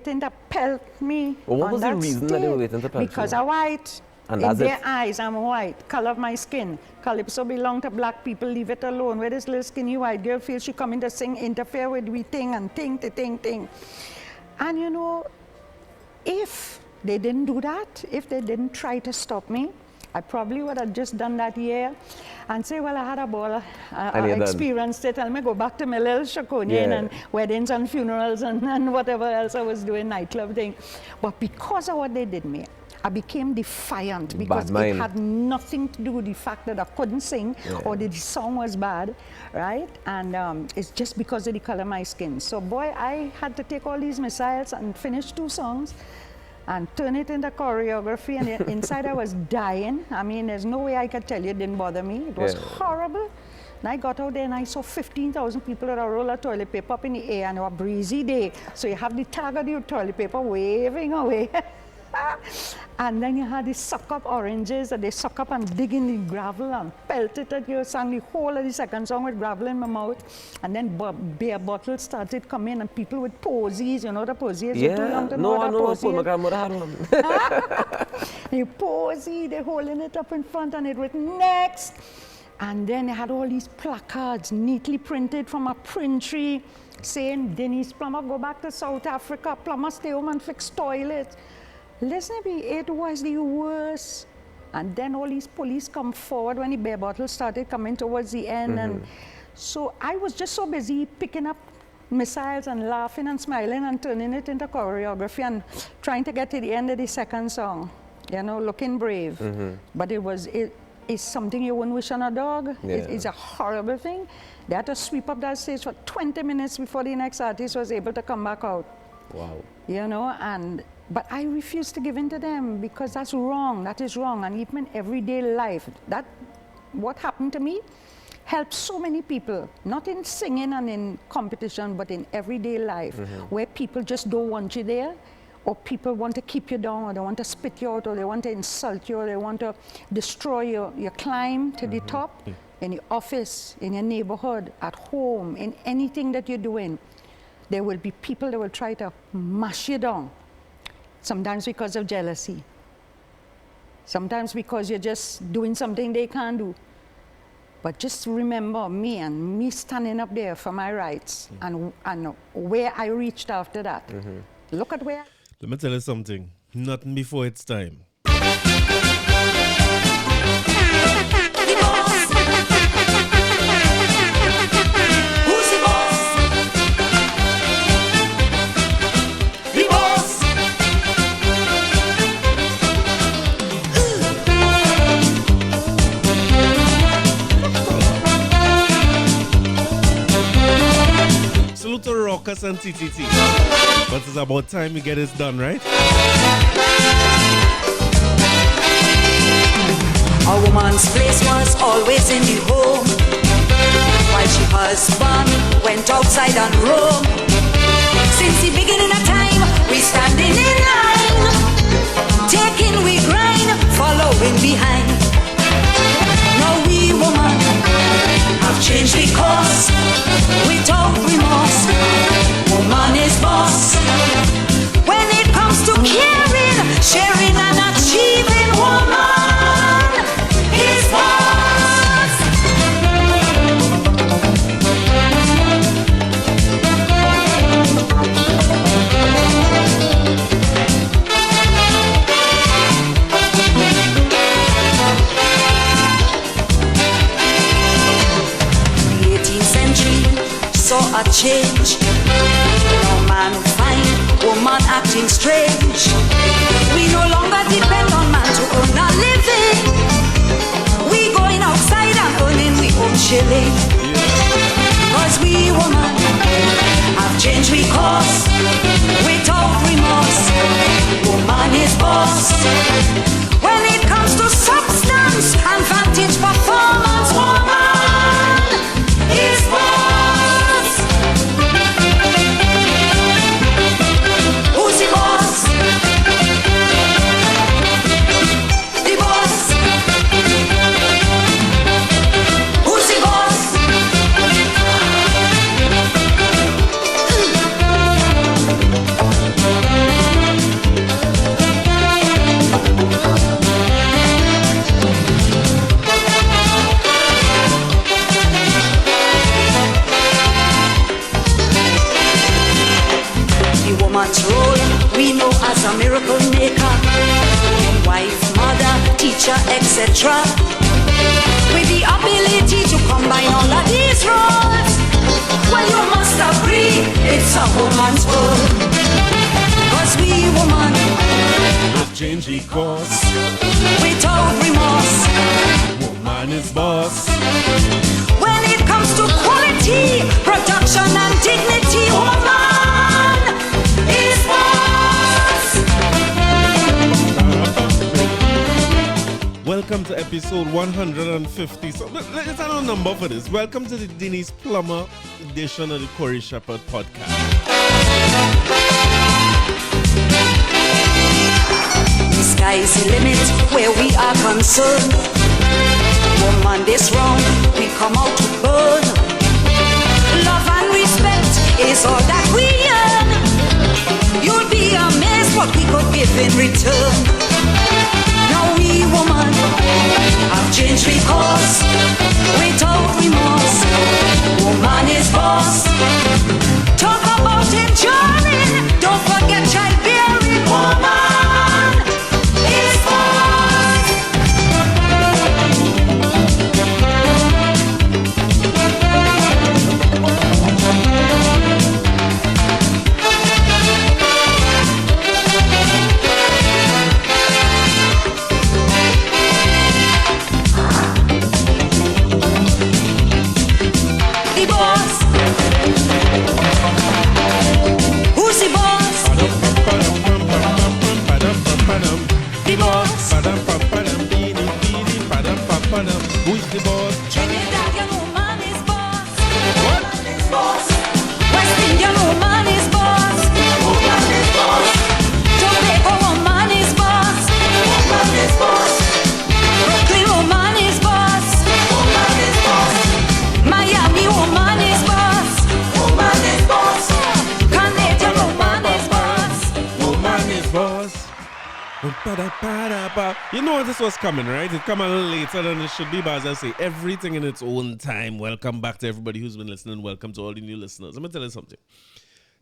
waiting to pelt me. Well, what on was the that reason that they were stage. waiting to pelt you? Because I'm white. And in that's their it? eyes, I'm white. Color of my skin. Calypso belong to black people, leave it alone. Where this little skinny white girl feels she coming to sing, interfere with we thing and ting. And you know, if they didn't do that, if they didn't try to stop me, I probably would have just done that year and say, well, I had a ball, I experienced it, and I go back to my little Chaconia Inn and weddings and funerals and whatever else I was doing, nightclub thing. But because of what they did me, I became defiant because it had nothing to do with the fact that I couldn't sing or that the song was bad, right? And it's just because of the color of my skin. So boy, I had to take all these missiles and finish 2 songs and turn it into choreography, and inside I was dying. I mean, there's no way I could tell you it didn't bother me. It was horrible. And I got out there and I saw 15,000 people with a roll of toilet paper up in the air, and it was a breezy day. So you have the tag of the toilet paper waving away. And then you had the suck up oranges that they suck up and dig in the gravel and pelt it at you. Sang the whole of the second song with gravel in my mouth. And then beer bottles started coming and people with posies, you know the posies? Yeah, too young to know what a posy is. My grandmother had one. The posy, they're holding it up in front and it written next. And then they had all these placards neatly printed from a print tree saying, Denyse Plummer, go back to South Africa. Plummer, stay home and fix toilets. Listen to me, it was the worst. And then all these police come forward when the beer bottles started coming towards the end. And so I was just so busy picking up missiles and laughing and smiling and turning it into choreography and trying to get to the end of the second song, you know, looking brave. But it's something you wouldn't wish on a dog. It's a horrible thing. They had to sweep up that stage for 20 minutes before the next artist was able to come back out. Wow. You know, but I refuse to give in to them because that's wrong. That is wrong. And even in everyday life, what happened to me helps so many people, not in singing and in competition, but in everyday life, where people just don't want you there, or people want to keep you down, or they want to spit you out, or they want to insult you, or they want to destroy you. You climb to the top in your office, in your neighborhood, at home, in anything that you're doing. There will be people that will try to mash you down. Sometimes because of jealousy. Sometimes because you're just doing something they can't do. But just remember me standing up there for my rights and where I reached after that. Look at where. Let me tell you something. Nothing before it's time. Salute to Rockers and TTT. But it's about time we get this done, right? A woman's place was always in the home, while she husband went outside and roam. Since the beginning of time, we standing in line, taking we grind, following behind. Now we woman have changed the course without remorse. Woman is boss when it comes to caring, sharing and achieving. Woman is boss. The 18th century saw a change. No man find woman acting strange. We no longer depend on man to earn a living. We going outside and earning we own shilling. Cause we woman have changed we course without remorse. Woman is boss when it comes to substance and vantage performance. Woman is boss. Who's the boss? The boss. Who's the boss? a miracle maker, wife, mother, teacher, etc. With the ability to combine all of these roles, well, you must agree it's a woman's world. Cause we woman Just change the course. without remorse. Woman is boss. When it comes to quality, production and dignity, woman is boss. Welcome to episode 150. So let's add a number for this. Welcome to the Denyse Plummer edition of the Corey Shepherd podcast. The sky is the limit where we are concerned. Woman, this round we come out to burn. Love and respect is all that we earn. You'll be amazed what we could give in return. Now we woman have changed because without remorse, woman is boss. Talk about enduring, don't forget childbearing. Woman is boss. The boss. Who's the boss? The boss. Who's the boss? Trinidad, your woman is boss. What? Woman is boss. West Indian woman is boss. Woman is boss. Jamaica woman is boss. Woman is boss. Brooklyn woman is boss. Woman is boss. Miami woman is boss. Woman is boss. Canadian woman is boss. Woman is boss. You know this was coming, right? It come a little later than it should be, but as I say, everything in its own time. Welcome back to everybody who's been listening. Welcome to all the new listeners. I'm going to tell you something.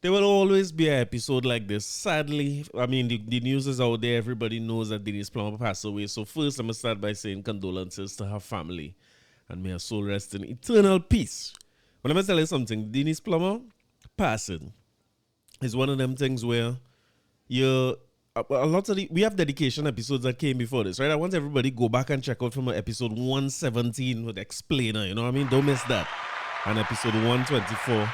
There will always be an episode like this. Sadly, I mean, the news is out there. Everybody knows that Denyse Plummer passed away. So first, I'm going to start by saying condolences to her family. And may her soul rest in eternal peace. But I'm going to tell you something. Denyse Plummer passing is one of them things where a lot of we have dedication episodes that came before this, right? I want everybody go back and check out from episode 117 with Explainer, you know what I mean? Don't miss that. And episode 124,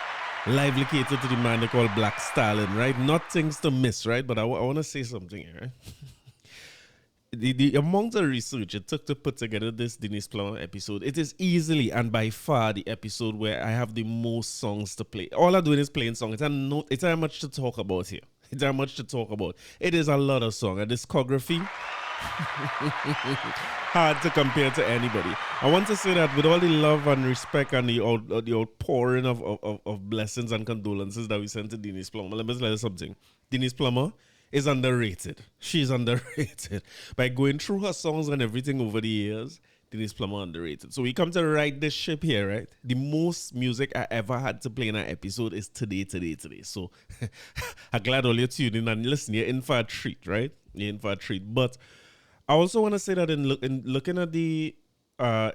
lively catered to the man they call Black Stalin, right? Not things to miss, right? But I want to say something here, right? The amount of research it took to put together this Denyse Plummer episode, it is easily and by far the episode where I have the most songs to play. All I'm doing is playing songs. It's not much to talk about here. It's not much to talk about. It is a lot of songs. A discography hard to compare to anybody. I want to say that with all the love and respect and the outpouring of blessings and condolences that we sent to Denyse Plummer, let me tell you something. Denyse Plummer is underrated. She's underrated. By going through her songs and everything over the years, Denyse Plummer underrated. So we come to right this ship here, right? The most music I ever had to play in an episode is today. So I'm glad all you're tuning in and listening. You're in for a treat, right? You're in for a treat. But I also want to say that in looking at the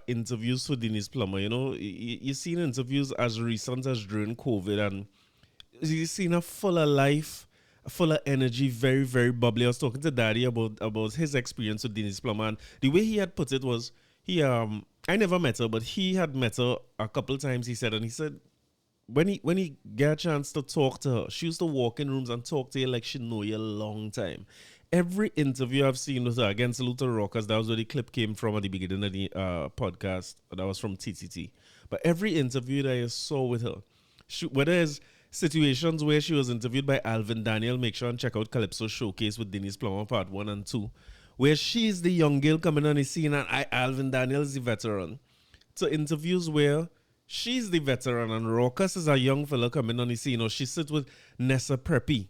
interviews for Denyse Plummer, you know, you've seen interviews as recent as during COVID, and you've seen her full of life, full of energy, very, very bubbly. I was talking to Daddy about his experience with Denyse Plummer, and the way he had put it was, I never met her, but he had met her a couple times, he said, and he said when he get a chance to talk to her, she used to walk in rooms and talk to you like she know you a long time. Every interview I've seen with her, against Luther Rockers, that was where the clip came from at the beginning of the podcast, that was from TTT. But every interview that I saw with her, whether it's situations where she was interviewed by Alvin Daniel, make sure and check out Calypso Showcase with Denyse Plummer Part 1 and 2, where she's the young girl coming on the scene and Alvin Daniel is the veteran, to interviews where she's the veteran and Raucus is a young fella coming on the scene, or she sits with Nessa Preppy.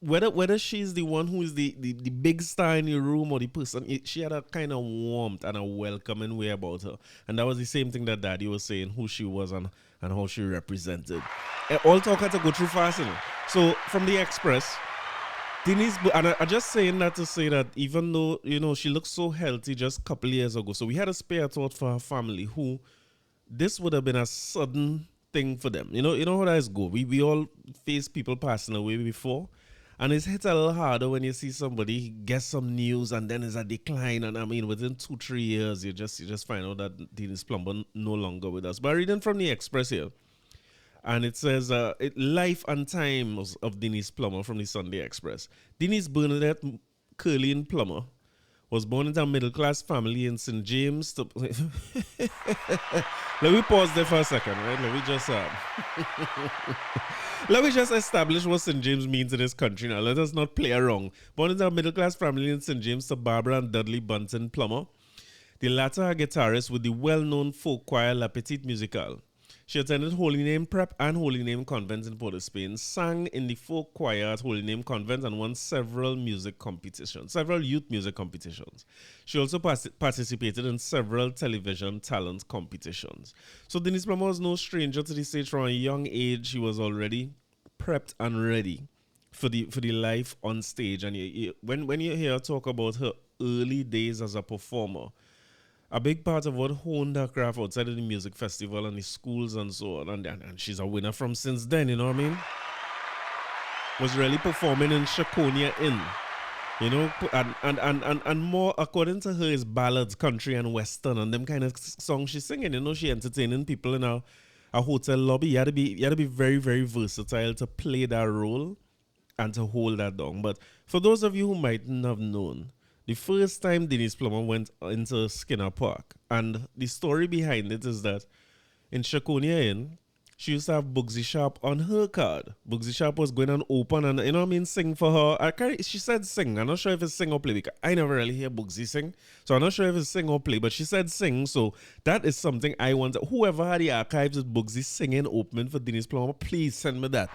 Whether she's the one who is the big star in the room or the person, she had a kind of warmth and a welcoming way about her. And that was the same thing that Daddy was saying, who she was and how she represented. All talk had to go through fast, you know. So from the Express, And I just saying that to say that even though, you know, she looked so healthy just a couple years ago, so we had a spare thought for her family who this would have been a sudden thing for them. You know how that is go. We all face people passing away before. And it's hit a little harder when you see somebody get some news and then there's a decline. And I mean, within 2-3 years, you just find out that Denyse Plummer no longer with us. But reading from the Express here, and it says, Life and Times of Denyse Plummer from the Sunday Express. Denyse Bernadette Curlin Plummer was born into a middle-class family in St. James. Let me pause there for a second, right? Let me just establish what St. James means in this country now. Let us not play around. Born into a middle-class family in St. James to Barbara and Dudley Bunton Plummer. The latter a guitarist with the well-known folk choir La Petite Musicale. She attended Holy Name Prep and Holy Name Convent in Port of Spain, sang in the folk choir at Holy Name Convent, and won several youth music competitions. She also participated in several television talent competitions. So Denyse Plummer was no stranger to the stage. From a young age. She was already prepped and ready for the life on stage. And when you hear her talk about her early days as a performer, a big part of what honed her craft outside of the music festival and the schools and so on, and she's a winner from since then, you know what I mean? Was really performing in Chaconia Inn, you know, and more, according to her, is ballads, country and western, and them kind of songs she's singing. You know, she entertaining people in a hotel lobby. You had to be very, very versatile to play that role and to hold that down. But for those of you who mightn't have known, the first time Denyse Plummer went into Skinner Park, and the story behind it is that in Chaconia Inn, she used to have Bugsy Sharp on her card. Bugsy Sharp was going and open and, you know what I mean, sing for her. She said sing. I'm not sure if it's sing or play because I never really hear Bugsy sing. So I'm not sure if it's sing or play, but she said sing. So that is something I want. Whoever had the archives with Bugsy singing opening for Denyse Plummer, please send me that.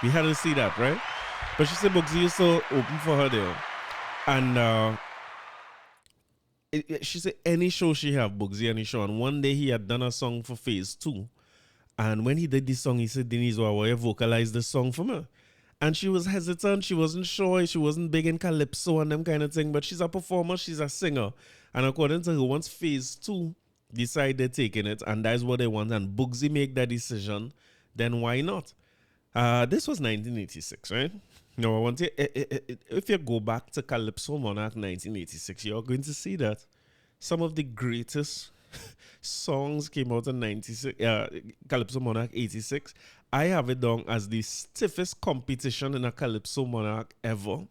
We had to see that, right? But she said Bugsy used to open for her there. And she said any show she have, Bugsy, any show. And one day he had done a song for Phase 2. And when he did this song, he said, Denyse, will you vocalize the song for me? And she was hesitant. She wasn't sure. She wasn't big in calypso and them kind of thing. But she's a performer. She's a singer. And according to her, once Phase 2 decide they're taking it, and that's what they want, and Bugsy make that decision, then why not? This was 1986, right? No, I want to, if you go back to Calypso Monarch 1986, you're going to see that some of the greatest songs came out in 96, Calypso Monarch 86. I have it down as the stiffest competition in a Calypso Monarch ever.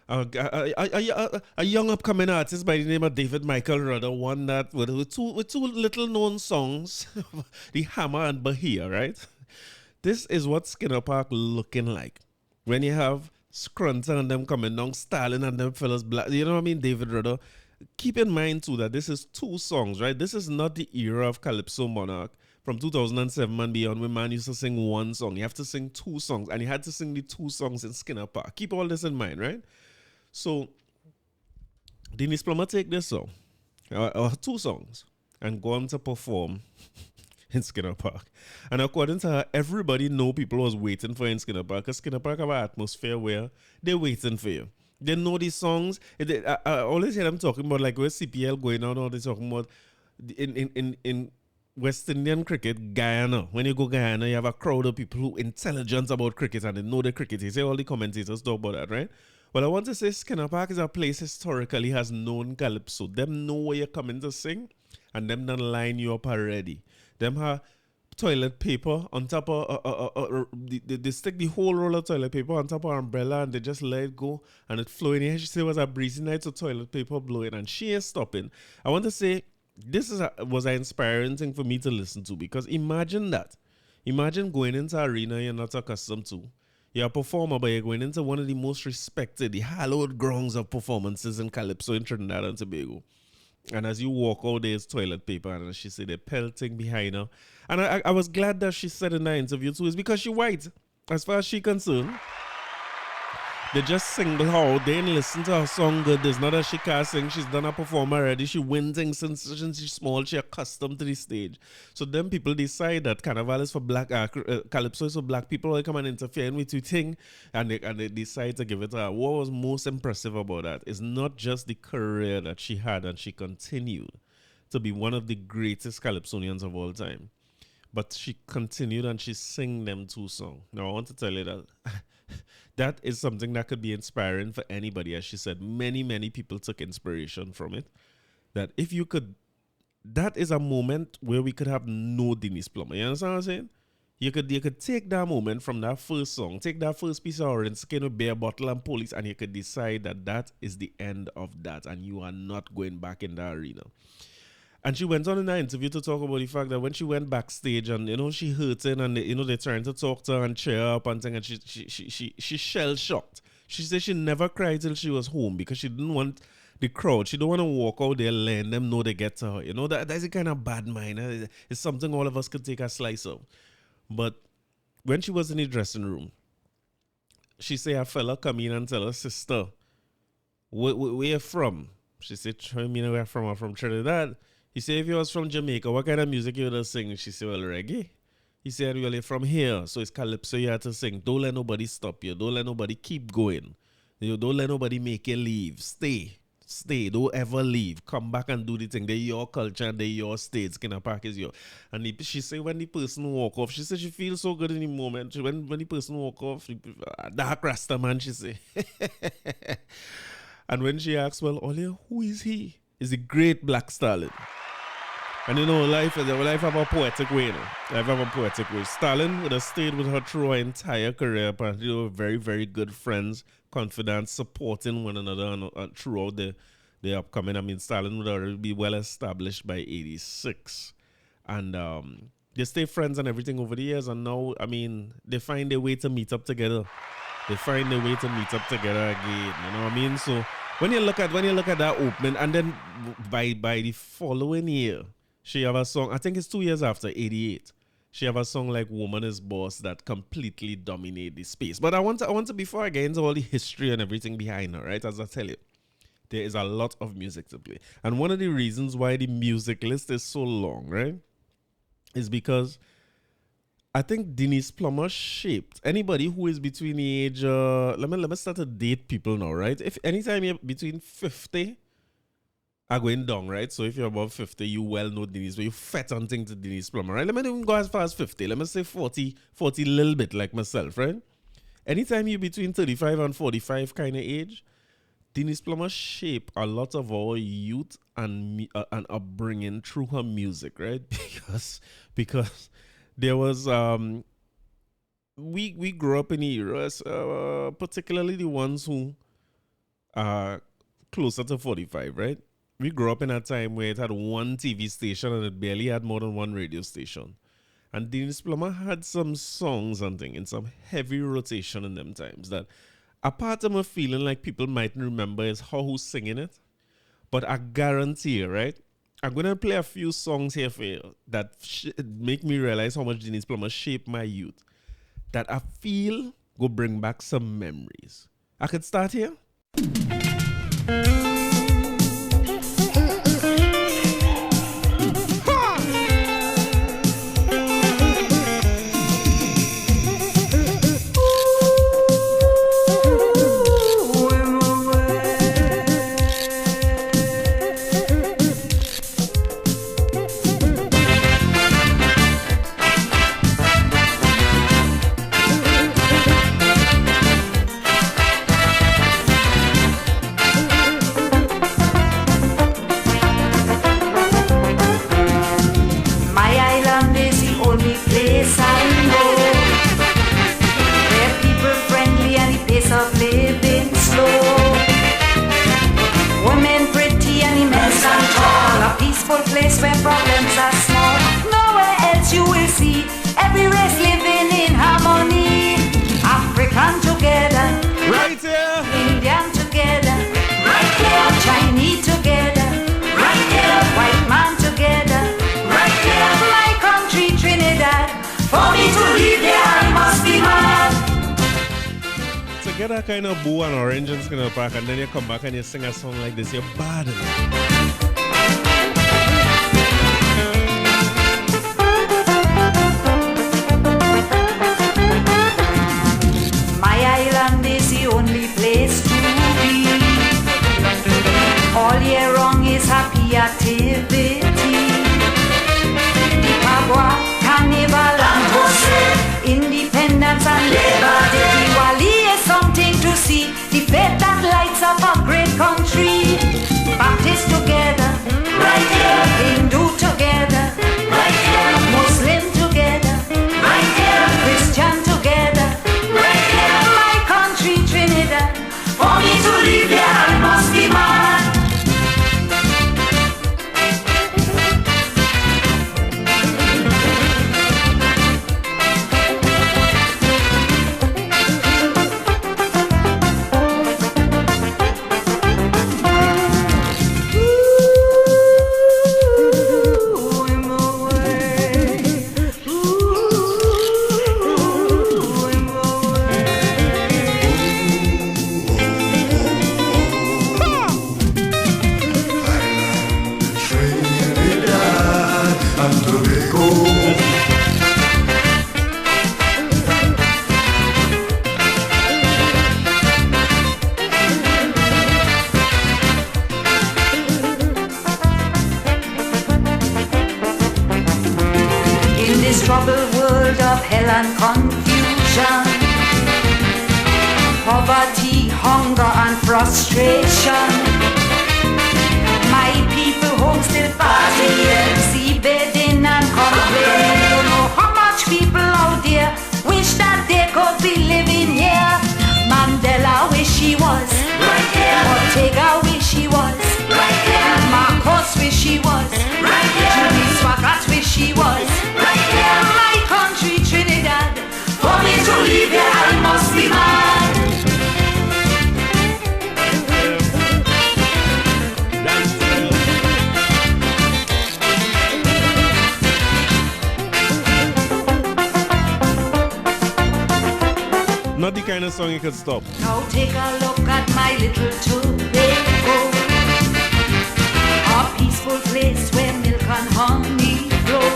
A young upcoming artist by the name of David Michael Rudder won that with two little known songs, The Hammer and Bahia, right? This is what Skinner Park looking like. When you have Scrunton and them coming down, Stalin and them fellas black, you know what I mean, David Rudder. Keep in mind too that this is 2 songs, right? This is not the era of Calypso Monarch from 2007 and beyond when man used to sing 1 song. You have to sing 2 songs, and you had to sing the 2 songs in Skinner Park. Keep all this in mind, right? So, Denyse Plummer take this song, 2 songs, and go on to perform in Skinner Park. And according to her, everybody know people was waiting for her in Skinner Park, because Skinner Park have an atmosphere where they're waiting for you. They know these songs. I always hear them talking about, like, where CPL going on, or they talking about in West Indian cricket, Guyana. When you go Guyana, you have a crowd of people who intelligent about cricket and they know the cricket. You say all the commentators talk about that, right? Well, I want to say Skinner Park is a place historically has known calypso. Them know where you're coming to sing, and them done line you up already. Them have toilet paper on top of they stick the whole roll of toilet paper on top of her umbrella, and they just let it go and it flow in here. She said it was a breezy night, so toilet paper blowing, and she is stopping. I want to say this was an inspiring thing for me to listen to, because imagine that. Imagine going into an arena you're not accustomed to. You're a performer, but you're going into one of the most respected, the hallowed grounds of performances in calypso in Trinidad and Tobago. And as you walk out, there's toilet paper, and she said they're pelting behind her. And I was glad that she said in that interview too, is because she's white, as far as she's concerned. They just single her out. They didn't listen to her song good. There's not that she can't sing. She's done a performer already. She wins things since she's small. She's accustomed to the stage. So then people decide that Carnival is for black, Calypso is for black people. They come and interfere with your thing, and they decide to give it to her. What was most impressive about that is not just the career that she had, and she continued to be one of the greatest Calypsonians of all time. But she continued and she sang them two songs. Now I want to tell you that that is something that could be inspiring for anybody. As she said, many people took inspiration from it. That if you could, that is a moment where we could have no Denyse Plummer. You understand what I'm saying? You could take that moment from that first song, take that first piece of orange skin with beer bottle and police, and you could decide that that is the end of that, and you are not going back in the arena. And she went on in that interview to talk about the fact that when she went backstage and, you know, she hurting and, you know, they're trying to talk to her and cheer her up and thing, and she shell-shocked. She said she never cried till she was home because she didn't want the crowd. She don't want to walk out there letting them know they get to her. You know, that's a kind of bad mind. It's something all of us could take a slice of. But when she was in the dressing room, she said a fella come in and tell her, sister, where you from? She said, try me where from. I'm from Trinidad. He said, if you was from Jamaica, what kind of music you would have sing? She said, well, reggae. He said, well, you're from here, so it's Calypso you have to sing. Don't let nobody stop you. Don't let nobody keep going. You don't let nobody make you leave. Stay. Don't ever leave. Come back and do the thing. They're your culture and they're your state. Skinner Park is your. And she said when the person walk off, she said she feels so good in the moment. When the person walk off, dark Rasta man, she say. And when she asks, well, Olia, who is he? Is the great Black Stalin. And you know, life have a poetic way, you know. Life have a poetic way. Stalin would have stayed with her through her entire career. Apparently, they were very, very good friends, confidants, supporting one another throughout the upcoming. I mean, Stalin would already be well established by 86. And they stay friends and everything over the years. And now, I mean, they find a way to meet up together. They find a way to meet up together again. You know what I mean? So when you look at that opening, and then by the following year, she have a song, I think it's 2 years after, 88. She have a song like Woman is Boss that completely dominate the space. But I want to before I get into all the history and everything behind her, right? As I tell you, there is a lot of music to play. And one of the reasons why the music list is so long, right, is because I think Denyse Plummer shaped anybody who is between the age, let me start to date people now, right? If anytime you're between 50 are going down, right? So if you're above 50, you well know Denyse, but you fat on thing to Denyse Plummer, right? Let me even go as far as 50. Let me say 40 a little bit like myself, right? Anytime you're between 35 and 45 kind of age, Denyse Plummer shaped a lot of our youth and upbringing through her music, right? Because there was we grew up in the eras, particularly the ones who are closer to 45, right? We grew up in a time where it had one TV station and it barely had more than one radio station. And Denyse Plummer had some songs and things in some heavy rotation in them times that a part of me feeling like people mightn't remember is how who's singing it. But I guarantee you, right? I'm going to play a few songs here for you that make me realize how much Denyse Plummer shaped my youth. That I feel go bring back some memories. I could start here. get that kind of boo and orange and skin up park, and then you come back and you sing a song like this, you're bad. My island is the only place to be. All year long is happy activity. Pagua, Carnival and Jose, Independence and Labor Day. Diwali is something to see. The faith that lights up a great country. Baptist together, right here. Hindu together, right here. Muslim together, right here. Christian together, right here. My country, Trinidad. For me to live here, I must be mad. Troubled world of hell and confusion, poverty, hunger and frustration. My people home still partying, see bedding and complaining. Don't know how much people out there wish that they could be living here. Mandela wish he was right here. Ortega wish he was right here. Marcos wish he was right here. Jimmy Swaggart wish he was right here. My country, Trinidad. For me to live here, I must be mad. Not the kind of song you can stop. Now take a look at my little Tobago, a peaceful place where milk and honey flow.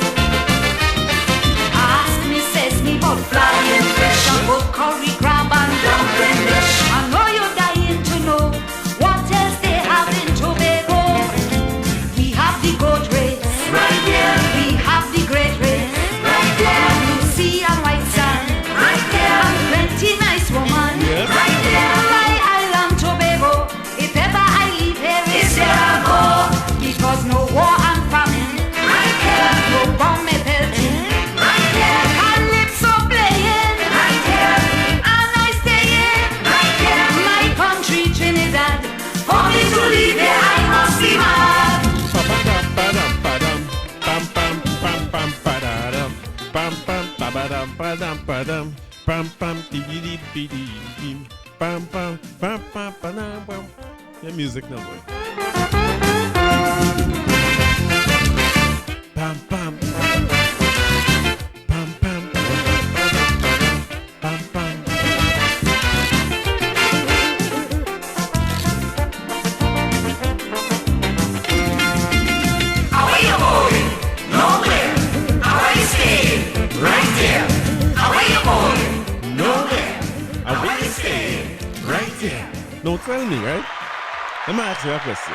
Ask me, says me, about flying fish and good curry crab and dumpling dish. I know you're dying to know what else they have in Tobago. We have the goat race, right here. We have the great race, right there. Blue sea and white sand, right there. And plenty nice woman, yes. Right there. My island Tobago, if ever I leave here, it's here I go. Because no war and famine, right here. No bomb me pelting, right here. Calypso playing, right here. And I staying, right here. My country Trinidad, for me to leave here I must be mad. Your music now, boy. Pam pam pam pam pam pam. How are you going? Nowhere. How are you staying? Right there. How are you going? Nowhere. How are you staying? Right there. No, tell me, right? Let me ask you a question.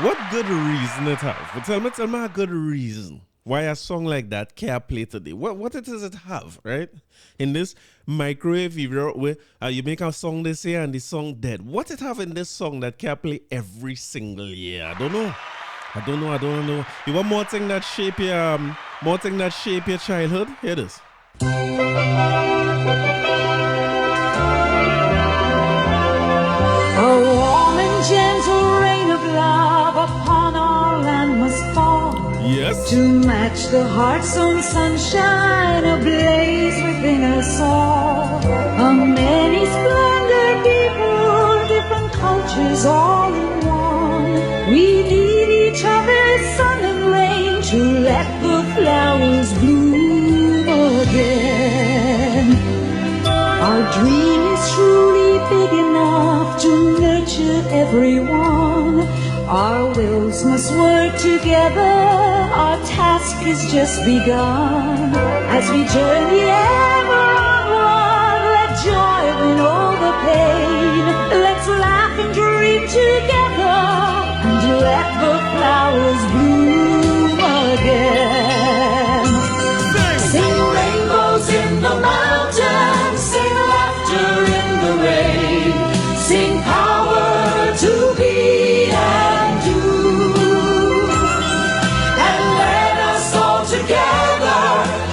What good reason it have? But tell me a good reason why a song like that can't play today. What does it have, right? In this microwave era where you make a song this year and the song dead. What it have in this song that can't play every single year? I don't know. You want more thing that shape your childhood? Here it is. A warm and gentle rain of love upon our land must fall. Yes. To match the heart's own sunshine ablaze within us all. A many splendid people, different cultures all in one. We need each other's sun and rain to let the flowers bloom again. Our dream is everyone. Our wills must work together, our task is just begun. As we journey ever onward, let joy win over pain. Let's laugh and dream together, and let the flowers bloom again. Sing rainbows in the mountains, sing laughter in the rain, sing power to be and do. And let us all together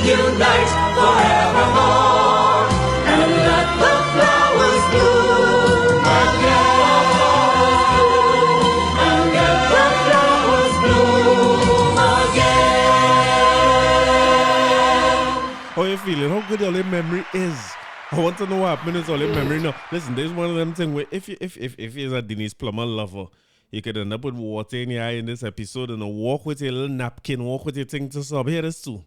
unite forevermore, and let the flowers bloom again, and let the flowers bloom again. How you feeling? How good all your memory is? I want to know what happened is all your memory now. Listen, there's one of them things where if you're a Denyse Plummer lover, you could end up with water in your eye in this episode and walk with your little napkin, walk with your thing to sub. Here this too.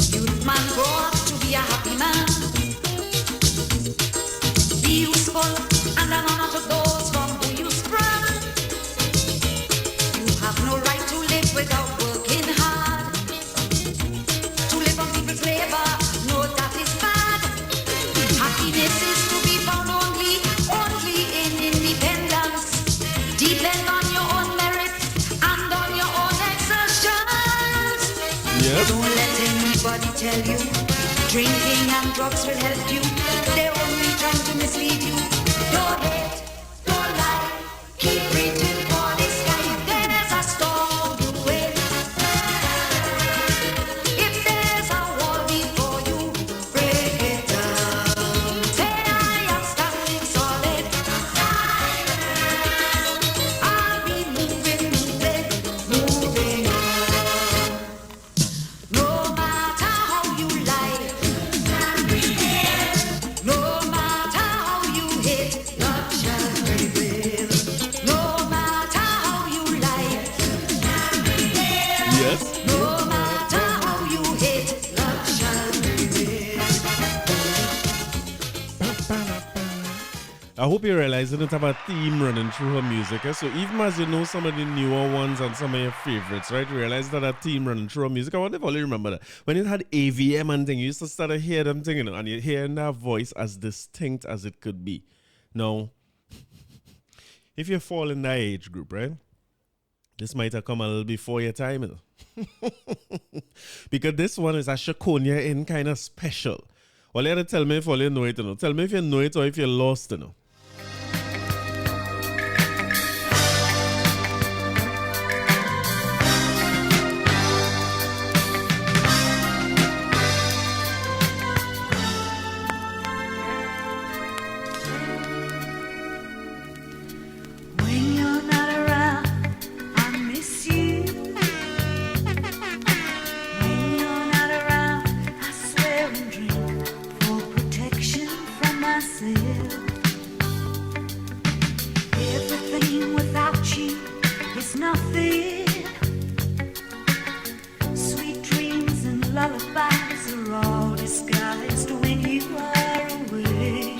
Youth man grow up to be a happy man. Be useful and an honor to those from who you sprung. You have no right to live without working hard. To live on people's labor, no, that is bad. Happiness is to be found only in independence. Depend on your own merit and on your own exertions. Yes. Don't let anybody tell you drinking and drugs will help you. They're only trying to mislead you. Don't hate, don't lie, keep reaching for the sky. There's a storm brewing. If there's a wall before you, break it down. Say I am standing solid. I'll be moving on. No matter how you lie, no matter how you hate, love shall prevail. No matter how you lie, Yes. no matter how you hate, love shall prevail. I hope you realize you don't have a theme running through her music. So even as you know some of the newer ones and some of your favorites, right? You realize that a theme running through her music. I wonder if you remember that. When it had AVM and thing, you used to start to hear them singing, and you're hearing that voice as distinct as it could be. Now, if you fall in that age group, right? This might have come a little before your time, you know? Because this one is a Chaconia Inn kind of special. Well, you have to tell me if all you know it, you know. Tell me if you know it or if you're lost, you know. When you're not around, I miss you. When you're not around, I swear and drink for protection from myself. Everything without you is nothing. Sweet dreams and lullabies are all disguised when you are away.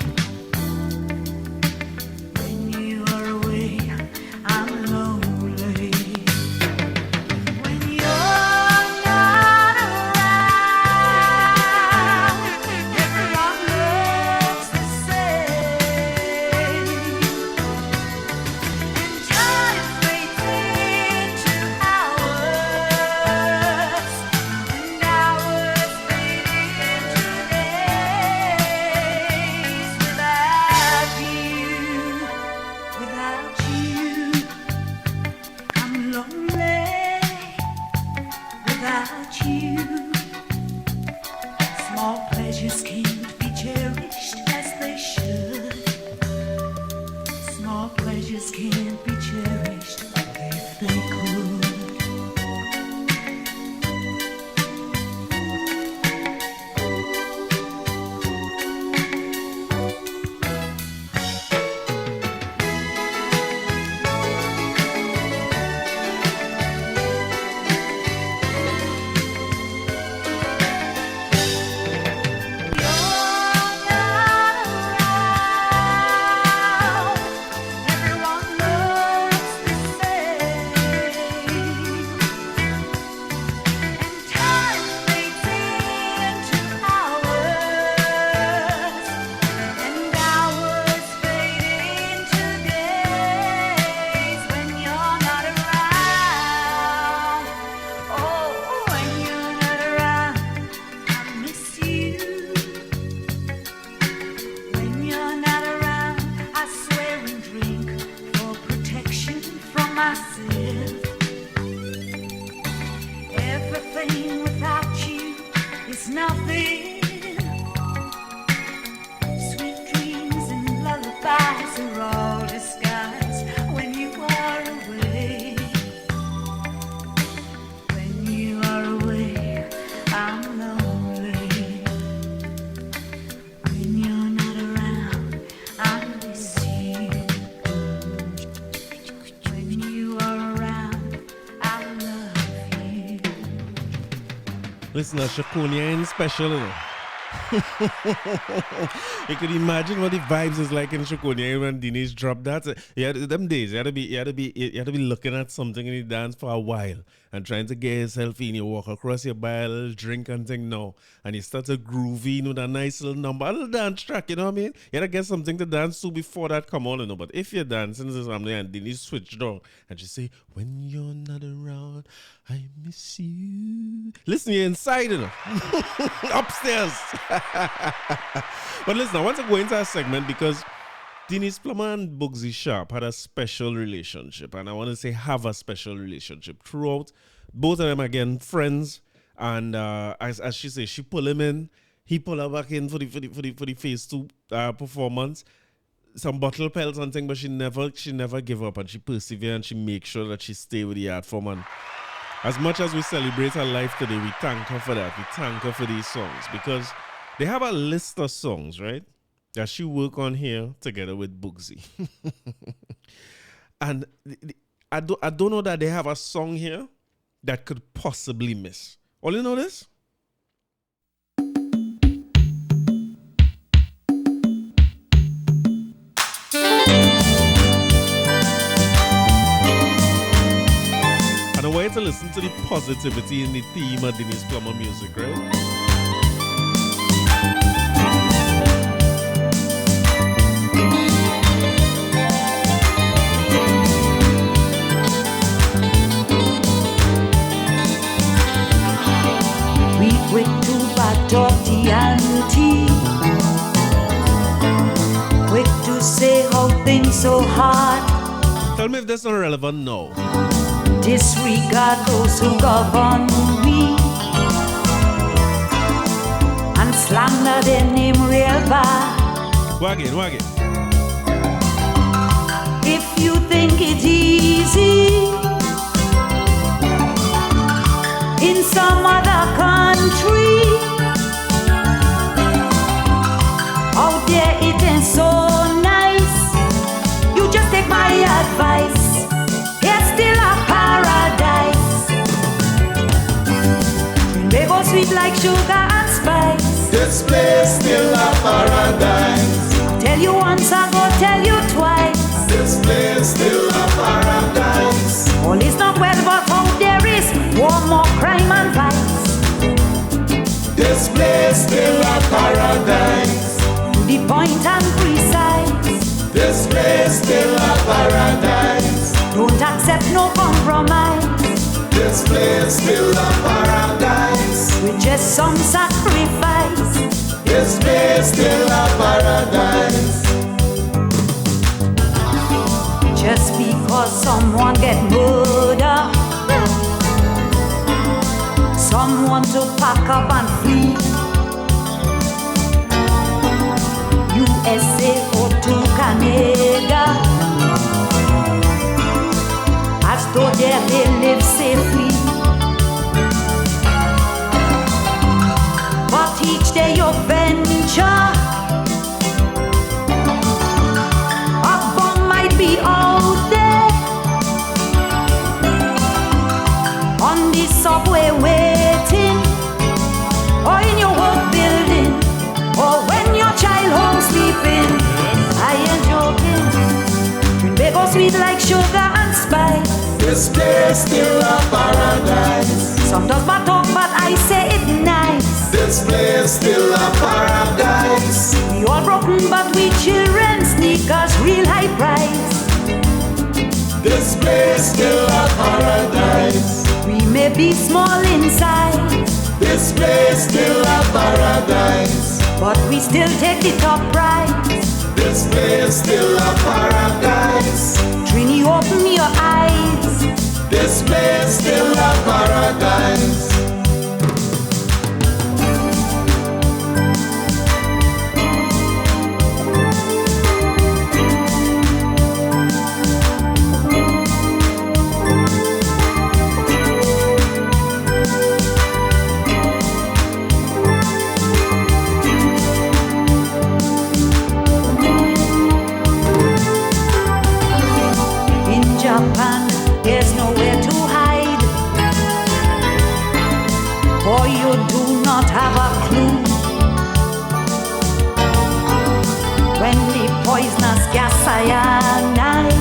When you are away, I'm lonely. When you're not around, everyone looks the same. And time fades into hours, and hours fade into days without you, I'm lonely without you. Small pleasures can't be cherished as they should. Small pleasures can't be cherished if they could. Listen, a Chaconia Inn special, you know. You could imagine what the vibes is like in Chaconia Inn when Denyse dropped that. Them days, you had to be looking at something in the dance for a while and trying to get yourself in. You walk across, you buy a little drink and thing now, and you start to groove in with a nice little number, a little dance track. You know what I mean? You gotta get something to dance to before that come on, you know. But if you're dancing to something and Denyse switched on and she say, "When you're not around, I miss you." Listen, you're inside, you know. Upstairs. But listen, I want to go into a segment because Denyse Plummer and Bugsy Sharp had a special relationship, and I want to say have a special relationship throughout. Both of them, again, friends, and as she says, she pull him in, he pull her back in for the phase 2 performance. Some bottle pelts and thing, but she never give up, and she persevere, and she make sure that she stay with the art form. And as much as we celebrate her life today, we thank her for that. We thank her for these songs because they have a list of songs, right, that she work on here together with Bugsy. And I don't know that they have a song here that could possibly miss. All you know this? And a way to listen to the positivity in the theme of Denyse Plummer music, right? We quick to back talk the auntie, quick to say how things so hard. Tell me if that's not relevant now. Disregard those who govern we and slander their name real bad. Wag it. If you think it's easy in some other country, out there it ain't so nice. You just take my advice. It's still a paradise. They go sweet like sugar and spice. This place still a paradise. Tell you once, I go tell you twice. This place still a paradise. All is not well, but out there is war, more crime and vice. This place still a paradise. To the point and precise. This place still a paradise. Don't accept no compromise. This place still a paradise. With just some sacrifice. This place still a paradise. Just because someone get murdered, someone to pack up and flee. USA or to Canada, as though there they live safely. But each day you venture, a bomb might be out there on the subway waiting, or in your work building, or when your child home sleeping. I ain't joking. They go sweet like sugar and spice. This place still a paradise. Some does but talk, but I say it nice. This place still a paradise. We all broken, but we children sneakers real high price. This place still a paradise. We may be small inside, This place still a paradise. but we still take the top prize. This place still a paradise. Trini, open your eyes. This place still a paradise. In Japan, there's nowhere to hide. do not have a clue when the poisonous gas cyanide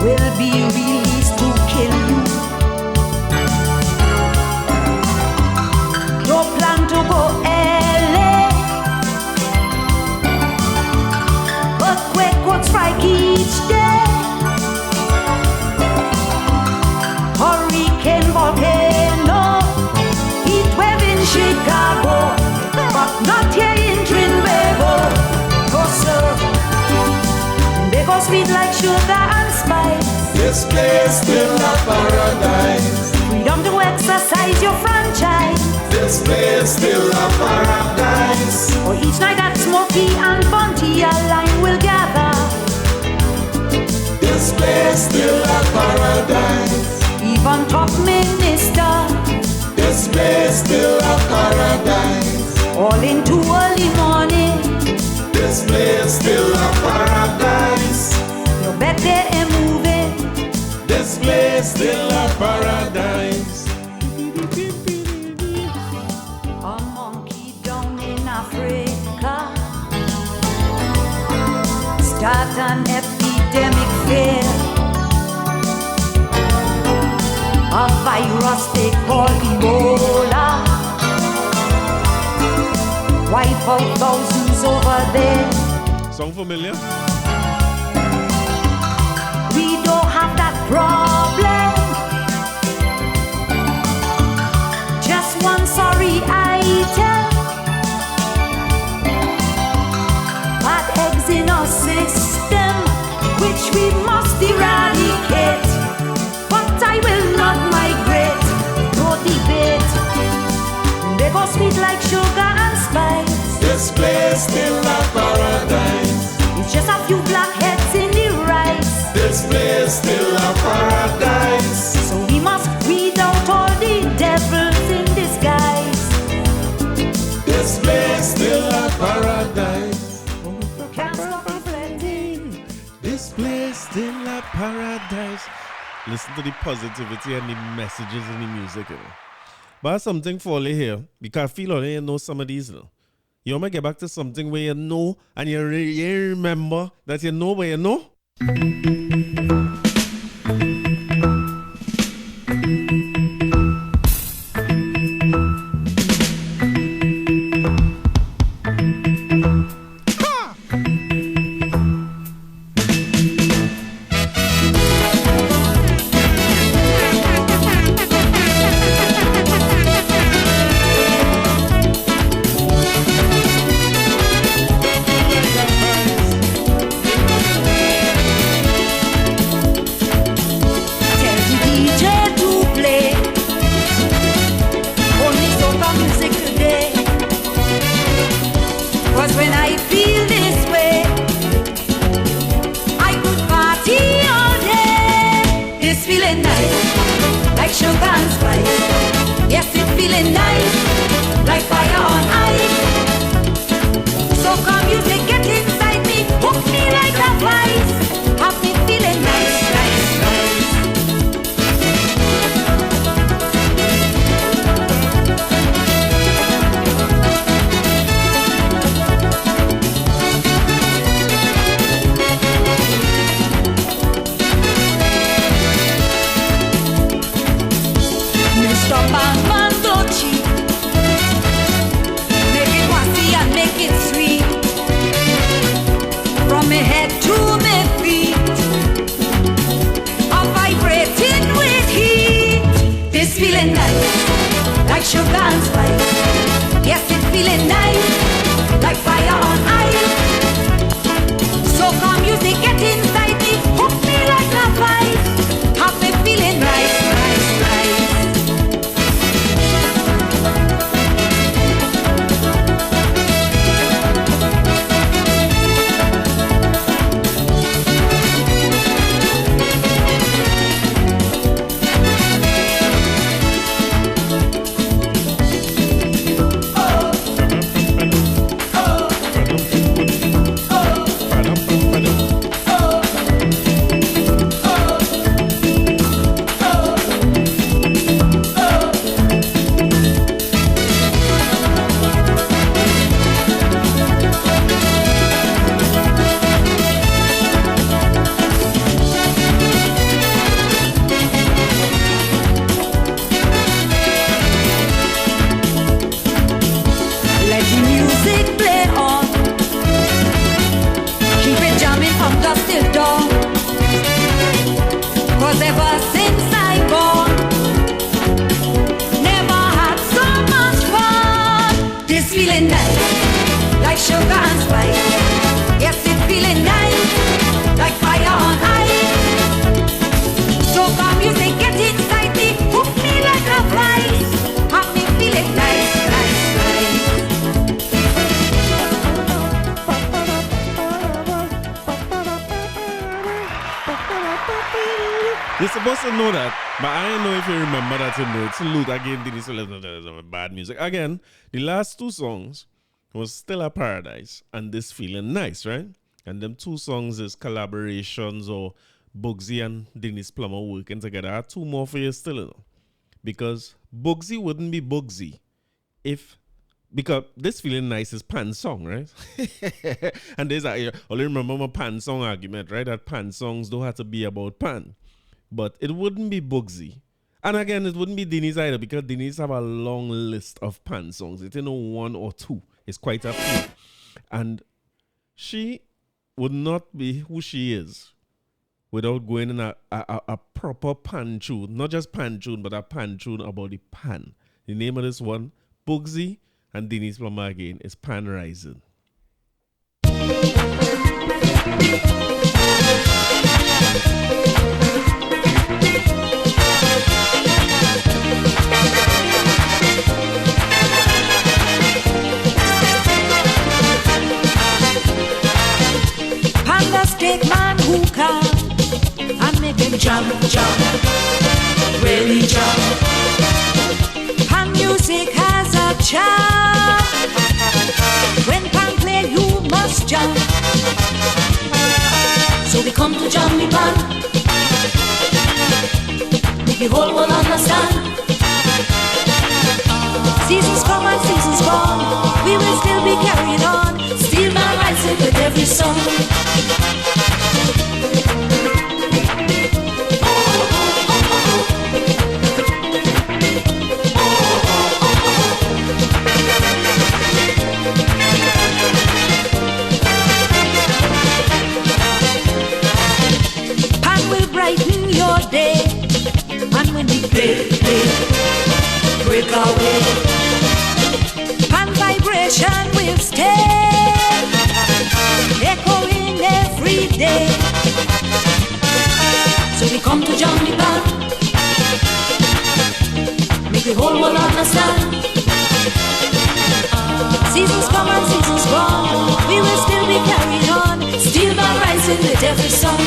will be released to kill you. No plan to go LA, but quick would strike each day. Hurricane, volcano, heat wave in Chicago, but not here in Trinbago. Go sir, they go sweet like sugar and spice. This place still a paradise. Freedom to exercise your franchise. This place still a paradise. For each night at Smoky and Bunty, a line will gather. This place still a paradise. Even top minister, This place still a paradise. all into early morning. This place still a paradise. You bet they ain't moving. This place still a paradise. A monkey down in Africa start an epidemic fear. A virus they call Ebola wipe out thousands over there. Sound familiar? We don't have that problem. Just one sorry item. Bad eggs in our system, which we must eradicate. But I will not migrate, no debate. They go sweet like sugar and spice. This place still a paradise. It's just a few blackheads in the rice. This place still a paradise. So we must weed out all the devils in disguise. This place still a paradise. Can't stop reflecting. This place still a paradise. Listen to the positivity and the messages in the music, you know. But something for you here, because I feel like you know some of these, you know. You want to get back to something where you know and you remember that you know where you know. You're supposed to know that, but I don't know if you remember that. You know, salute again, Denyse. Bad music again. The last two songs was Still a Paradise and This Feeling Nice, right? And them two songs is collaborations or Bugsy and Denyse Plummer working together. I have two more for you still, you know, because Bugsy wouldn't be Bugsy because This Feeling Nice is Pan's song, right? And there's I only remember my Pan song argument, right? That Pan songs don't have to be about Pan. But it wouldn't be Bugsy. And again, it wouldn't be Denyse either because Denyse have a long list of Pan songs. It's no one or two. It's quite a few. And she would not be who she is without going in a proper Pan tune. Not just Pan tune, but a Pan tune about the Pan. The name of this one, Bugsy and Denyse Plummer again, is Pan Rising. Take man who can and make him jump, really jump. And music has a charm. When pan play, you must jump. So we come to jump the pan. Make the whole world understand. Seasons come and seasons gone. We will still be carrying on. Still man rising with every song. Pan will brighten your day, and when we play, break away. Pan vibration will stay, echoing every day. So we come to jump the pan, make the whole world understand. Seasons come and seasons gone, we will still be carrying on. Still by rising with every song.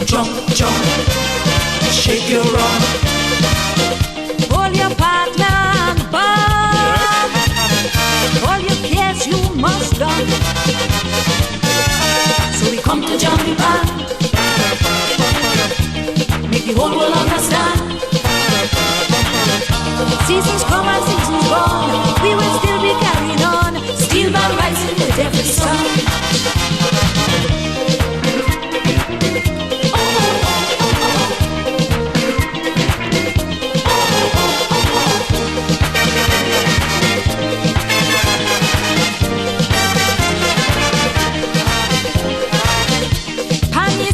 Jump, shake your rump. Hold your partner and bump. All your cares you must done. So we come to jump the pan. Make the whole world understand. Seasons come and seasons gone. We will still be carrying on. Still by rising with every song.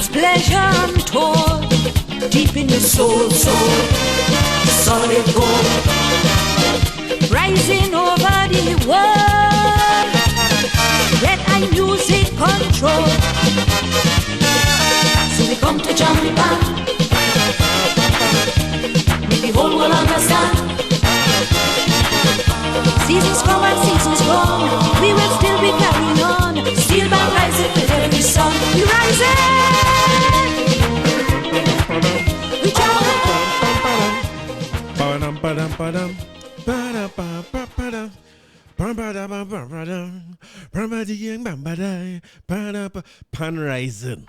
Pleasure untold, deep in the soul, solid gold, rising over the world, red eye music control. So we come to jump the pan, make the whole world understand. Seasons come and seasons gone, we will still be carrying on. Still by rising with every song, we rising. Pan Rising.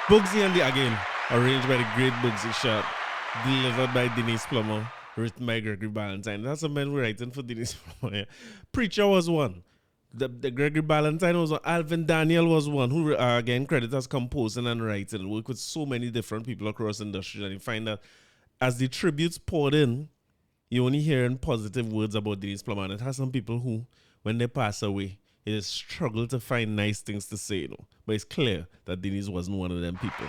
Bugsy and the again, arranged by the great Bugsy Sharp, delivered by Denyse Plummer, written by Gregory Ballantyne. That's a man who writing for Denyse Plummer. Yeah. Preacher was one. The Gregory Ballantyne was one. Alvin Daniel was one who again credited as composing and writing. Worked with so many different people across the industry, and you find that as the tributes poured in, you only hearing positive words about Denyse Plummer. And it has some people who, when they pass away, it is struggle to find nice things to say, you know. But it's clear that Denyse wasn't one of them people.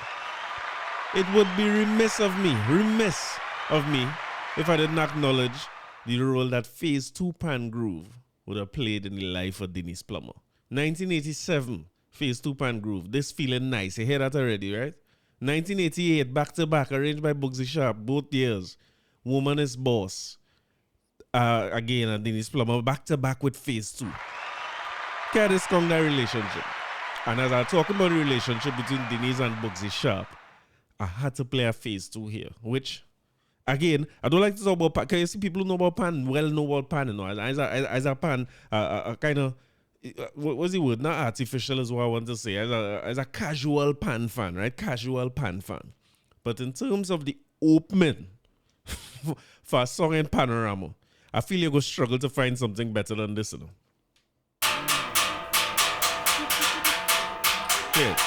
It would be remiss of me, if I didn't acknowledge the role that Phase 2 Pan Groove would have played in the life of Denyse Plummer. 1987, Phase 2 Pan Groove. This feeling nice. You hear that already, right? 1988, Back to Back, arranged by Bugsy Sharp, both years. Woman is Boss. Again, and Denyse Plummer, back to back with Phase 2. Care this strong that relationship. And as I talk about the relationship between Denyse and Bugsy Sharp, I had to play a Phase 2 here, which, again, I don't like to talk about pan. Can you see people who know about pan, know about pan, you know, as a pan, kind of, what's the word? Not artificial is what I want to say. As a casual pan fan, right? Casual pan fan. But in terms of the opening for a song in Panorama, I feel you're going to struggle to find something better than this, you know. Cheers.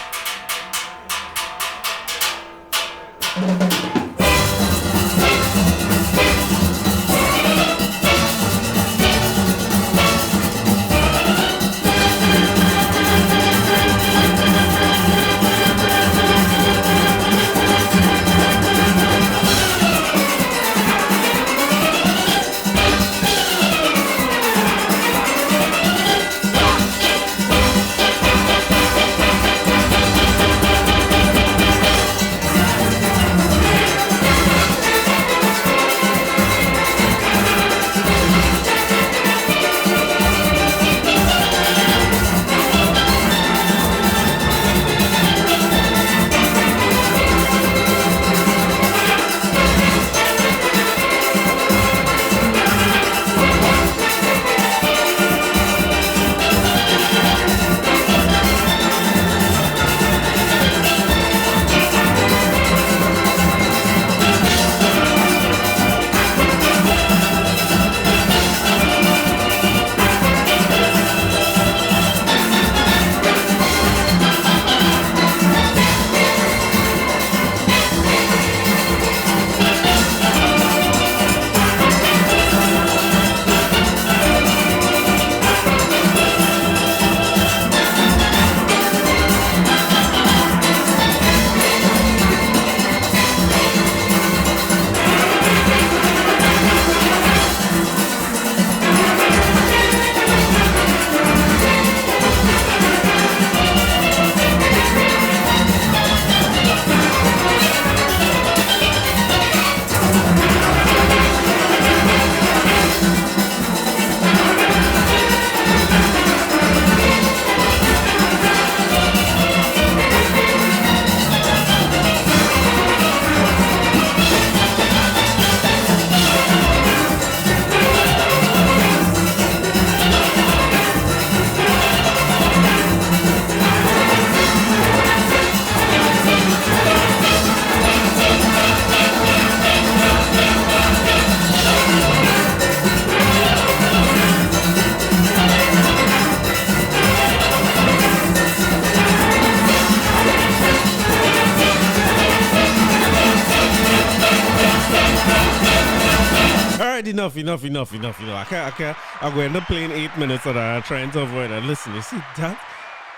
Enough. I can't. I'm going to play in 8 minutes of that. I'm trying to avoid that. Listen, you see that?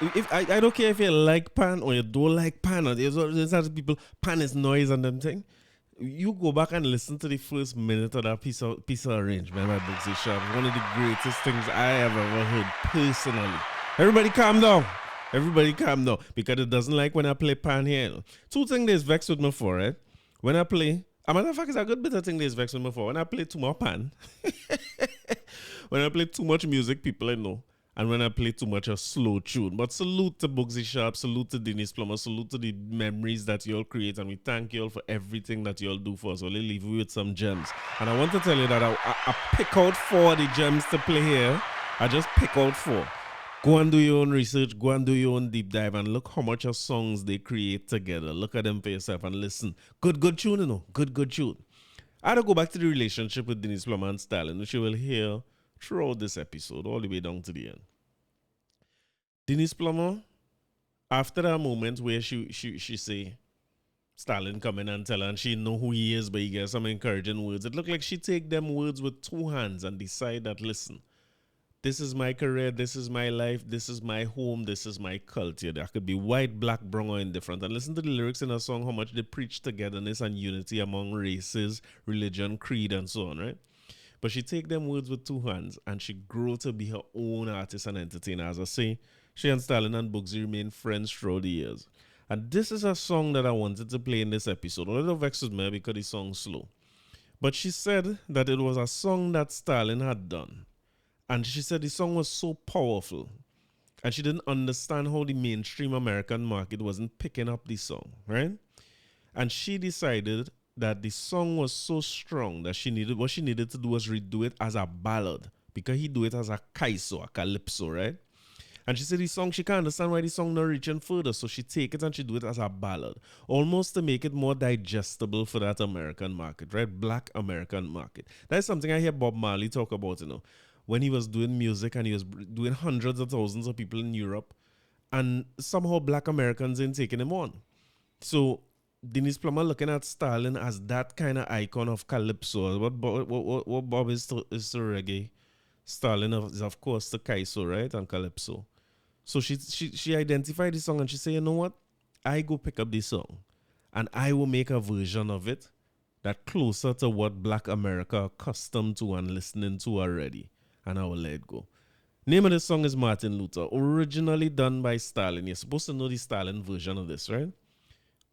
If I don't care if you like pan or you don't like pan, or there's people, pan is noise and them thing. You go back and listen to the first minute of that piece of arrangement by Bugsy Sharp. One of the greatest things I have ever heard personally. Everybody calm down. Because it doesn't like when I play pan here. Two things that's vexed with me for, right? When I play, a matter of fact, it's a good bit of thing that's vexed with me for. When I play too much pan, when I play too much music, people I know. And when I play too much a slow tune. But salute to Bugsy Sharp, salute to Denyse Plummer, salute to the memories that you all create. And we thank you all for everything that you all do for us. We'll leave you with some gems. And I want to tell you that I pick out 4 of the gems to play here. I just pick out 4. Go and do your own research, go and do your own deep dive, and look how much of songs they create together. Look at them for yourself and listen. Good tune, you know. Good tune. I had to go back to the relationship with Denyse Plummer and Stalin, which you will hear throughout this episode, all the way down to the end. Denyse Plummer, after that moment where she say, Stalin come in and tell her, and she know who he is, but he gets some encouraging words. It looked like she take them words with 2 hands and decide that, listen, this is my career, this is my life, this is my home, this is my culture. There could be white, black, brown, or indifferent. And listen to the lyrics in a song, how much they preach togetherness and unity among races, religion, creed, and so on, right? But she take them words with two hands and she grew to be her own artist and entertainer. As I say, she and Stalin and Boogie remain friends throughout the years. And this is a song that I wanted to play in this episode. A little vexed with me because the song's slow. But she said that it was a song that Stalin had done. And she said the song was so powerful. And she didn't understand how the mainstream American market wasn't picking up the song, right? And she decided that the song was so strong that what she needed to do was redo it as a ballad. Because he do it as a kaiso, a calypso, right? And she said the song, she can't understand why the song not reaching further. So she take it and she do it as a ballad. Almost to make it more digestible for that American market, right? Black American market. That's something I hear Bob Marley talk about, when he was doing music and he was doing hundreds of thousands of people in Europe. And somehow Black Americans ain't taking him on. So Denyse Plummer looking at Stalin as that kind of icon of calypso. What Bob is to reggae. Stalin is of course the kaiso, right? And calypso. So she identified the song and she said, you know what? I go pick up this song and I will make a version of it that closer to what Black America are accustomed to and listening to already. And I will let it go. Name of the song is Martin Luther, originally done by Stalin. You're supposed to know the Stalin version of this, right?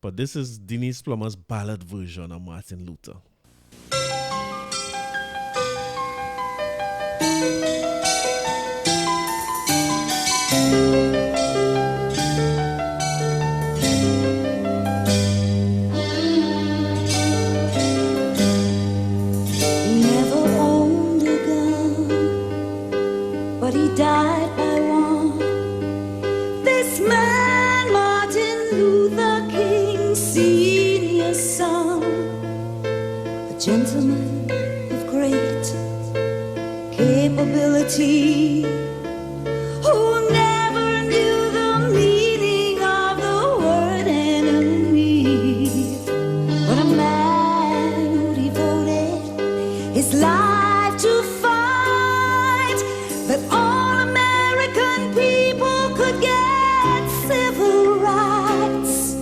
But this is Denyse Plummer's ballad version of Martin Luther. Died by one. This man, Martin Luther King, senior son, a gentleman of great capability, who never knew the meaning of the word enemy, but a man who devoted his life to fight that all people could get civil rights.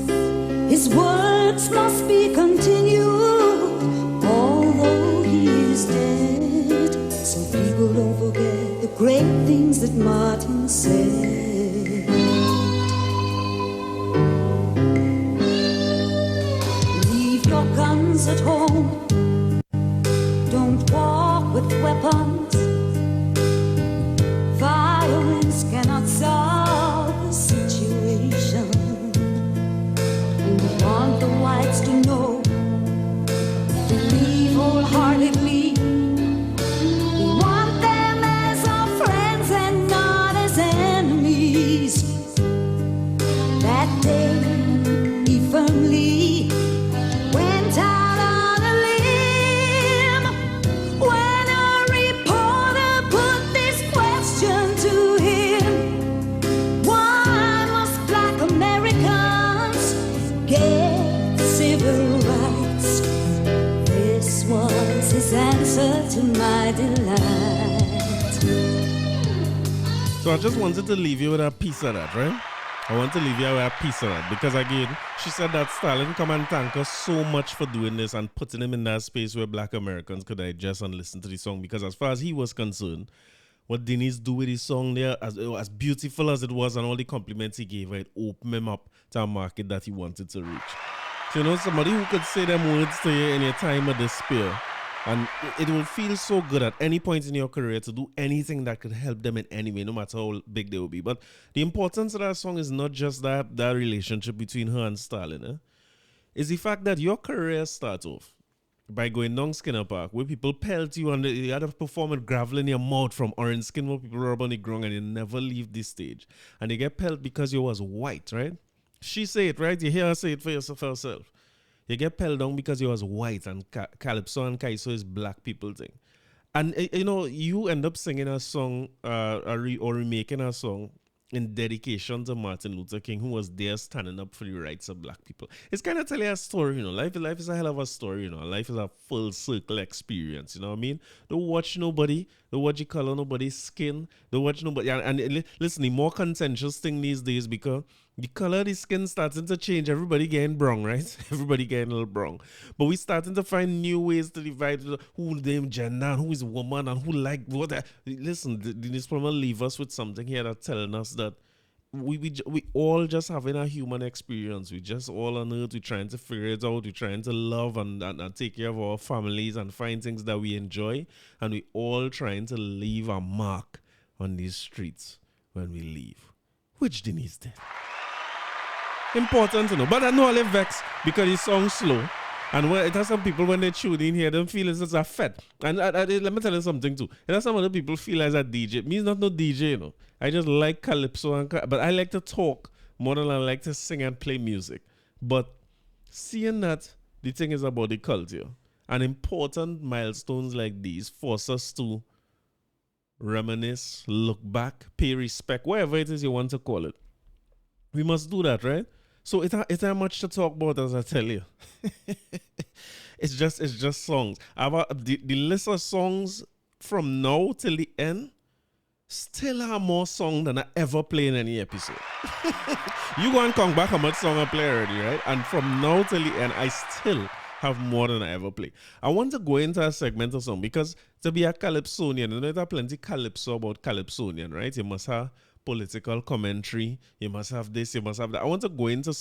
His works must be continued, although he is dead. So people don't forget the great things that Martin said. Leave your guns at home. Don't walk with weapons. Violence cannot solve the situation. We want the whites to know, believe wholeheartedly. We want them as our friends and not as enemies. That day he firmly went out on a limb when a reporter put this question to him: why must Black Americans get civil rights? This was his answer to my delight. So I just wanted to leave you with a piece of that, right? I want to leave you with a piece of that because again, she said that Stalin come and thank her so much for doing this and putting him in that space where Black Americans could digest and listen to the song, because as far as he was concerned, what Denyse do with his song there, as beautiful as it was and all the compliments he gave her, it opened him up to a market that he wanted to reach. So somebody who could say them words to you in your time of despair, and it will feel so good at any point in your career to do anything that could help them in any way, no matter how big they will be. But the importance of that song is not just that relationship between her and Stalin. It's the fact that your career starts off by going down Skinner Park, where people pelt you and you had to perform with gravel in your mouth from orange skin, where people rub on the ground and you never leave this stage. And they get pelt because you was white, right? She say it, right? You hear her say it for herself. You get pelled down because you was white, and Calypso and Kaiso is black people thing. And, you end up singing a song or remaking a song in dedication to Martin Luther King, who was there standing up for the rights of black people. It's kind of telling a story, Life is a hell of a story, Life is a full circle experience, you know what I mean? Don't watch nobody. Don't watch the color nobody's skin. Don't watch nobody. And listen, the more contentious thing these days, because The color of the skin starting to change. Everybody getting brown, right? Everybody getting a little brown. But we starting to find new ways to divide who them gender and who is woman and who like what. Listen, Denyse Plummer leave us with something here that's telling us that we all just having a human experience. We just all on earth. We're trying to figure it out. We're trying to love and take care of our families and find things that we enjoy. And we all trying to leave a mark on these streets when we leave. Which Denyse did. Important to know. But I know I live vexed because the song's slow. And when it has some people, when they tune in here, they feel it's a fete. And let me tell you something too. It has some other people feel as a DJ. Me is not no DJ, you know. I just like calypso, but I like to talk more than I like to sing and play music. But seeing that the thing is about the culture, and important milestones like these force us to reminisce, look back, pay respect, whatever it is you want to call it. We must do that, right? So it ain't much to talk about, as I tell you. It's just songs. The list of songs from now till the end still have more songs than I ever play in any episode. You go and come back how much song I play already, right? And from now till the end, I still have more than I ever play. I want to go into a segment of song because to be a Calypsonian, you know, there's plenty calypso about Calypsonian, right? You must have political commentary, you must have this, you must have that. I want to go into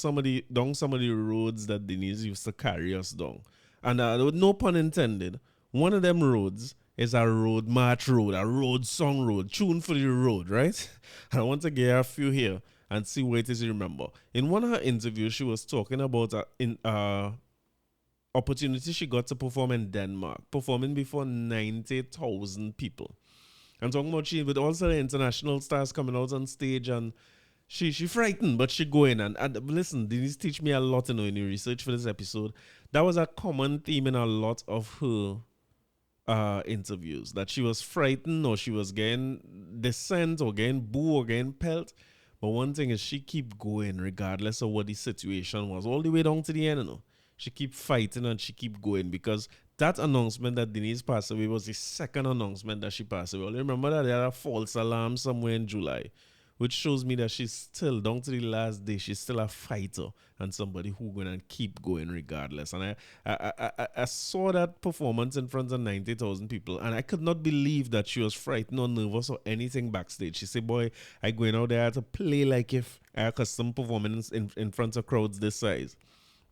down some of the roads that Denyse used to carry us down. And no pun intended, one of them roads is a road march road, a road song road, tune for the road, right? And I want to get a few here and see what it is you remember. In one of her interviews, she was talking about opportunity she got to perform in Denmark, performing before 90,000 people. I'm talking about she, with also the international stars coming out on stage, and she frightened, but she going. And listen, Denyse teach me a lot, you know, in the research for this episode. That was a common theme in a lot of her interviews, that she was frightened or she was getting dissent or getting boo or getting pelt. But one thing is she keep going regardless of what the situation was, all the way down to the end, you know. She keep fighting and she keep going, because that announcement that Denyse passed away was the second announcement that she passed away. Remember that there had a false alarm somewhere in July, which shows me that she's still, down to the last day, she's still a fighter and somebody who's going to keep going regardless. And I saw that performance in front of 90,000 people, and I could not believe that she was frightened or nervous or anything backstage. She said, boy, I going out there to play like if I accustomed performance in front of crowds this size.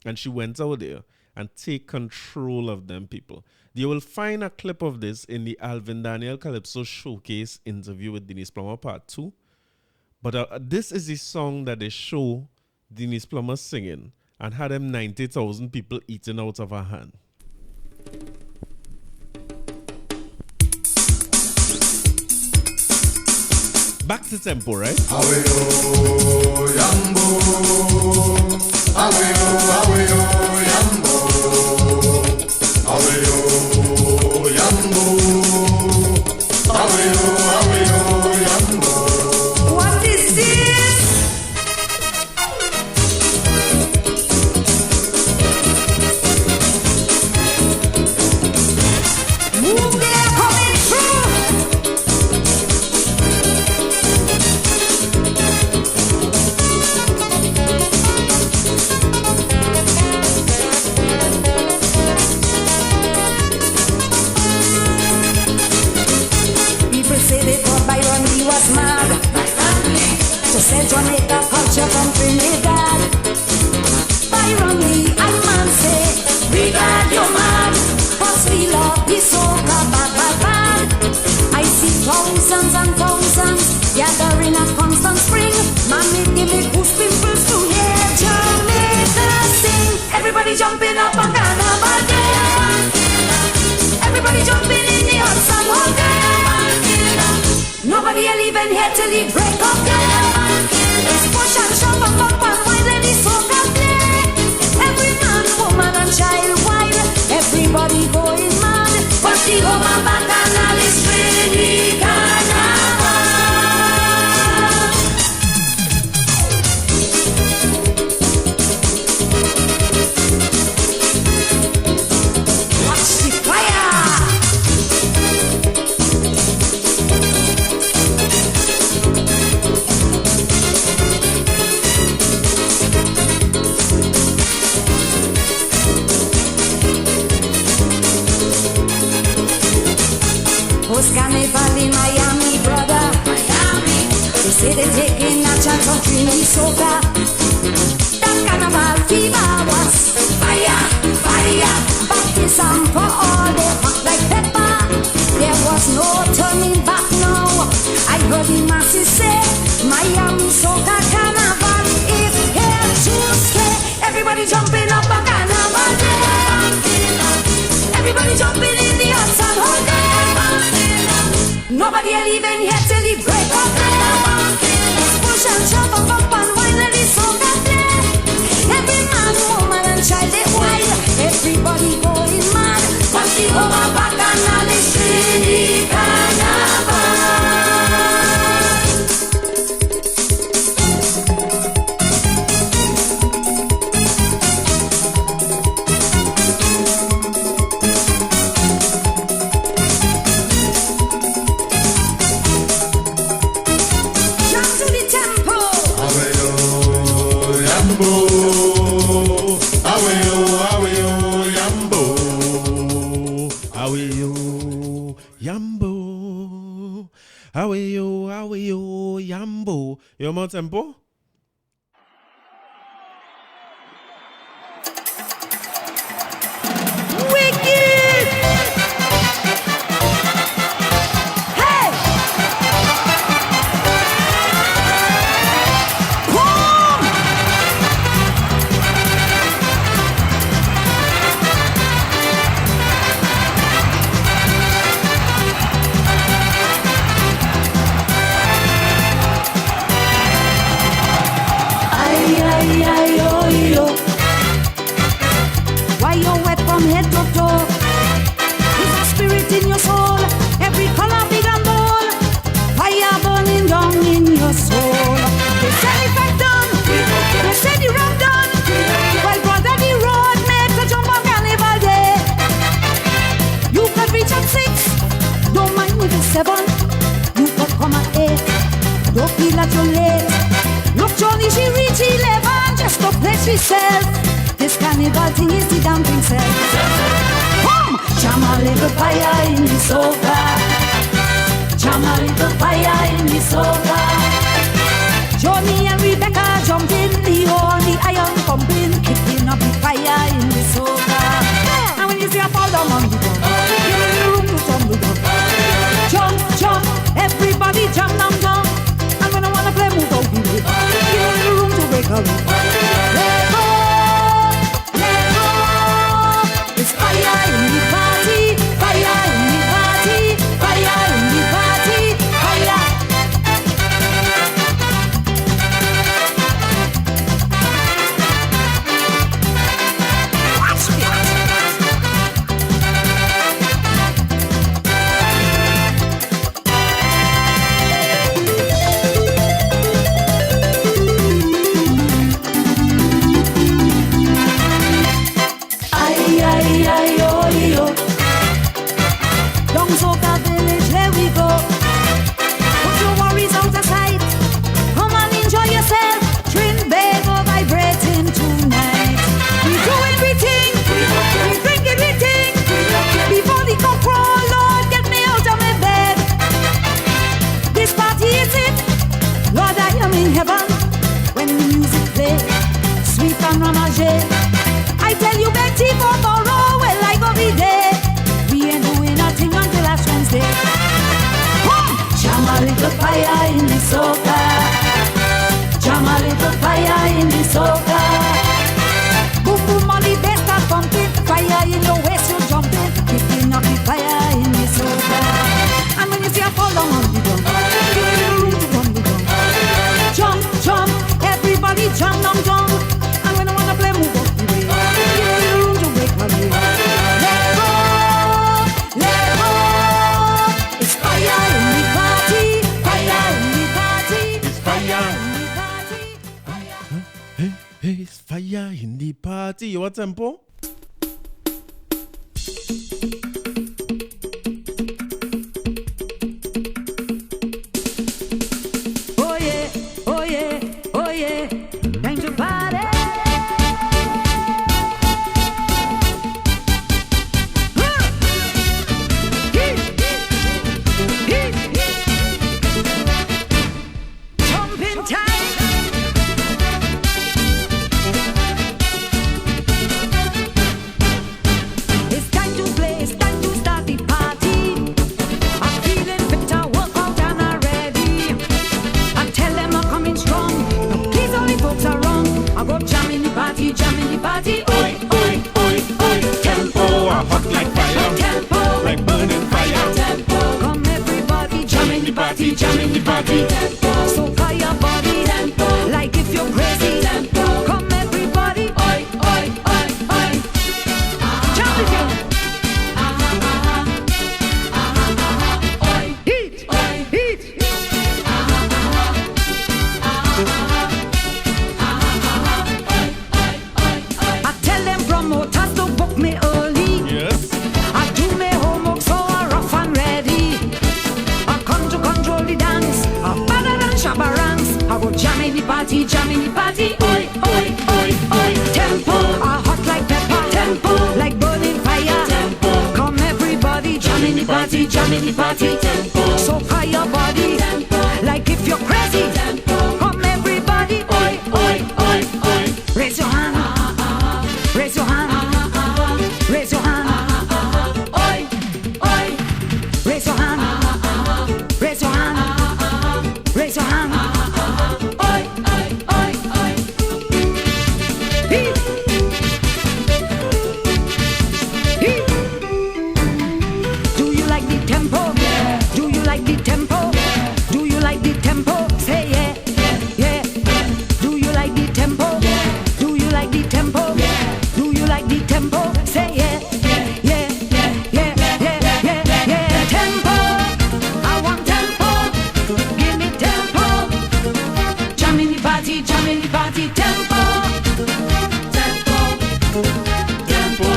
And she went out there and take control of them people. You will find a clip of this in the Alvin Daniel Calypso Showcase interview with Denyse Plummer Part 2. But this is the song that they show Denyse Plummer singing and had them 90,000 people eating out of her hand. Back to tempo, right? Aweo, Yambo. Aweo, Yambo. Aweo, Yambo. Aweo, Yambo. What is this? Move there, coming through. People say they thought Byron he was mad to sell Jamaica culture from Trinidad. Byron Lee and man say, we got you mad, 'cause we love the soca bad. I see thousands and thousands gathering at Constant Spring. Man, it give me goose pimples to hear Jamaica sing. Everybody jumping up on Carnival Day. Everybody jumping in the hot sun all day. Nobody will leaving here till the break of day. It's push and shove and bump and wine and the soca play. Every man, woman and child wild, everybody going mad. But the woman bacchanal is really carnival. Watch the fire. in the soca. That carnival fever was fire, fire. Baptism for all, they hot like pepper. There was no turning back now. I heard the masses say, Miami soca carnival is here to stay. Everybody jumping up a carnival day. Everybody jumping in the hot sun all day. Nobody leaving here till the break of day. Push and jump up and wine and the soca play. Every man, woman and child they wild. Everybody going mad. Cause the whole bacchanal is really carnival. Aweyo, yambo. You want tempo? Wicked! Hey! Boom! Why you wet from head to toe? Is a spirit in your soul? Every color big and bold. Fire burning down in your soul. They say the fact done. They say the wrong done. Well, brother, the road makes a jump on carnival day. You could reach at 6. Don't mind if it's 7. You could come at 8. Don't feel that you're late. Look, Johnny, she reach 11 just to place herself. This carnival thing is the damn thing self. Come! Jam a little fire in the soca. Jam a little fire in the soca. Johnny and Rebecca jumped in the hole, the iron pumping, kicking up the fire in the soca. And when you see a fall down on the ground, give me the room to tumble down. Jump, jump, everybody jump down, jump. And when I wanna play move out the way, give me the room to break away. Let go. It's fire in the party, fire in the party, fire in the party, fire. Watch me. Down Soca Village, there we go. Put your worries out of sight. Come and enjoy yourself. Trinbago vibrating tonight. We do everything. We drink everything. Before the control, Lord, get me out of my bed. This party is it. Lord, I am in heaven. When the music plays, sweet and ramage. I tell you, Betty, for tomorrow, well, I go be there. We ain't doing nothing until last Wednesday. Come! Jam a little fire in the soca. Jam a little fire in the soca. Boom, boom, on the bass start pumping. Fire in your waist, you're jumping. Picking up the fire in the soca. And when you see a fall down on the ground, give me the room to run the ground. Jump, jump, everybody jump down, jump. And when I wanna play, move up the way. Give me the room to break away. Let go. It's fire in the party, fire in the party, It's fire. in the party. Hey, it's fire in the party. You want tempo? Oh yeah, oh yeah, oh yeah, time to party. Jumping time. jam in the party, jam in the party. So fire your body, like if you're crazy. Come everybody, oi, oi, oi, oi. Raise your hand, raise your hand, raise your hand, oi, oi. Raise your hand, raise your hand, raise your hand, oi, oi, oi, oi. Hey. Hey. Do you like the tempo? Yeah. Do you like the tempo? Yeah. Do you like the tempo? Say yeah, yeah, yeah. Do you like the tempo? Yeah. Do you like the tempo? Yeah. Do you like the tempo? Say yeah, yeah, yeah, yeah, yeah, yeah, yeah, yeah. Tempo, I want tempo. Give me tempo. Jam in the party, jam in the party. Tempo, tempo, tempo.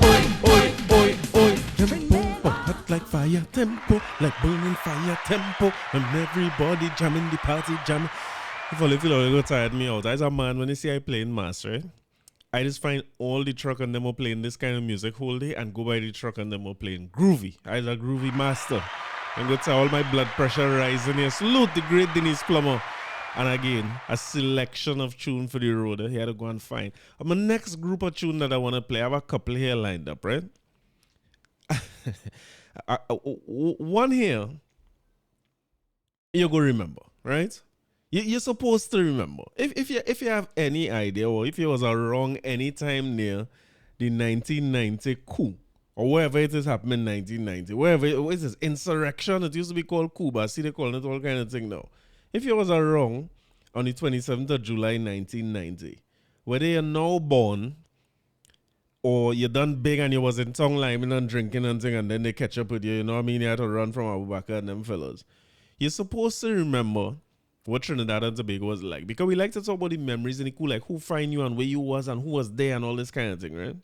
Oi, oi, oi, oi. Tempo, hot like fire. Tempo, like burning fire. Tempo, and everybody jamming the party, jam. If I feel a little tired me out, as a man, when you see I playing mass, right? I just find all the truck and them are playing this kind of music whole day and go by the truck and them are playing groovy. I'm a groovy master. And go to all my blood pressure rising here. Salute the great Denyse Plummer. And again, a selection of tune for the road. He had to go and find. My next group of tune that I want to play, I have a couple here lined up, right? One here, you're going to remember, right? You're supposed to remember. If you have any idea, or if you was around any time near the 1990 coup, or wherever it is happening in 1990, wherever what is this insurrection, it used to be called coup, but I see they calling it all kind of thing now. If you was around on the 27th of July 1990, whether you're now born or you done big and you was in tongue liming and drinking and thing, and then they catch up with you, you know what I mean? You had to run from Abubakar and them fellas. You're supposed to remember what Trinidad and Tobago was like, because we like to talk about the memories and the cool, like who find you and where you was and who was there and all this kind of thing, right?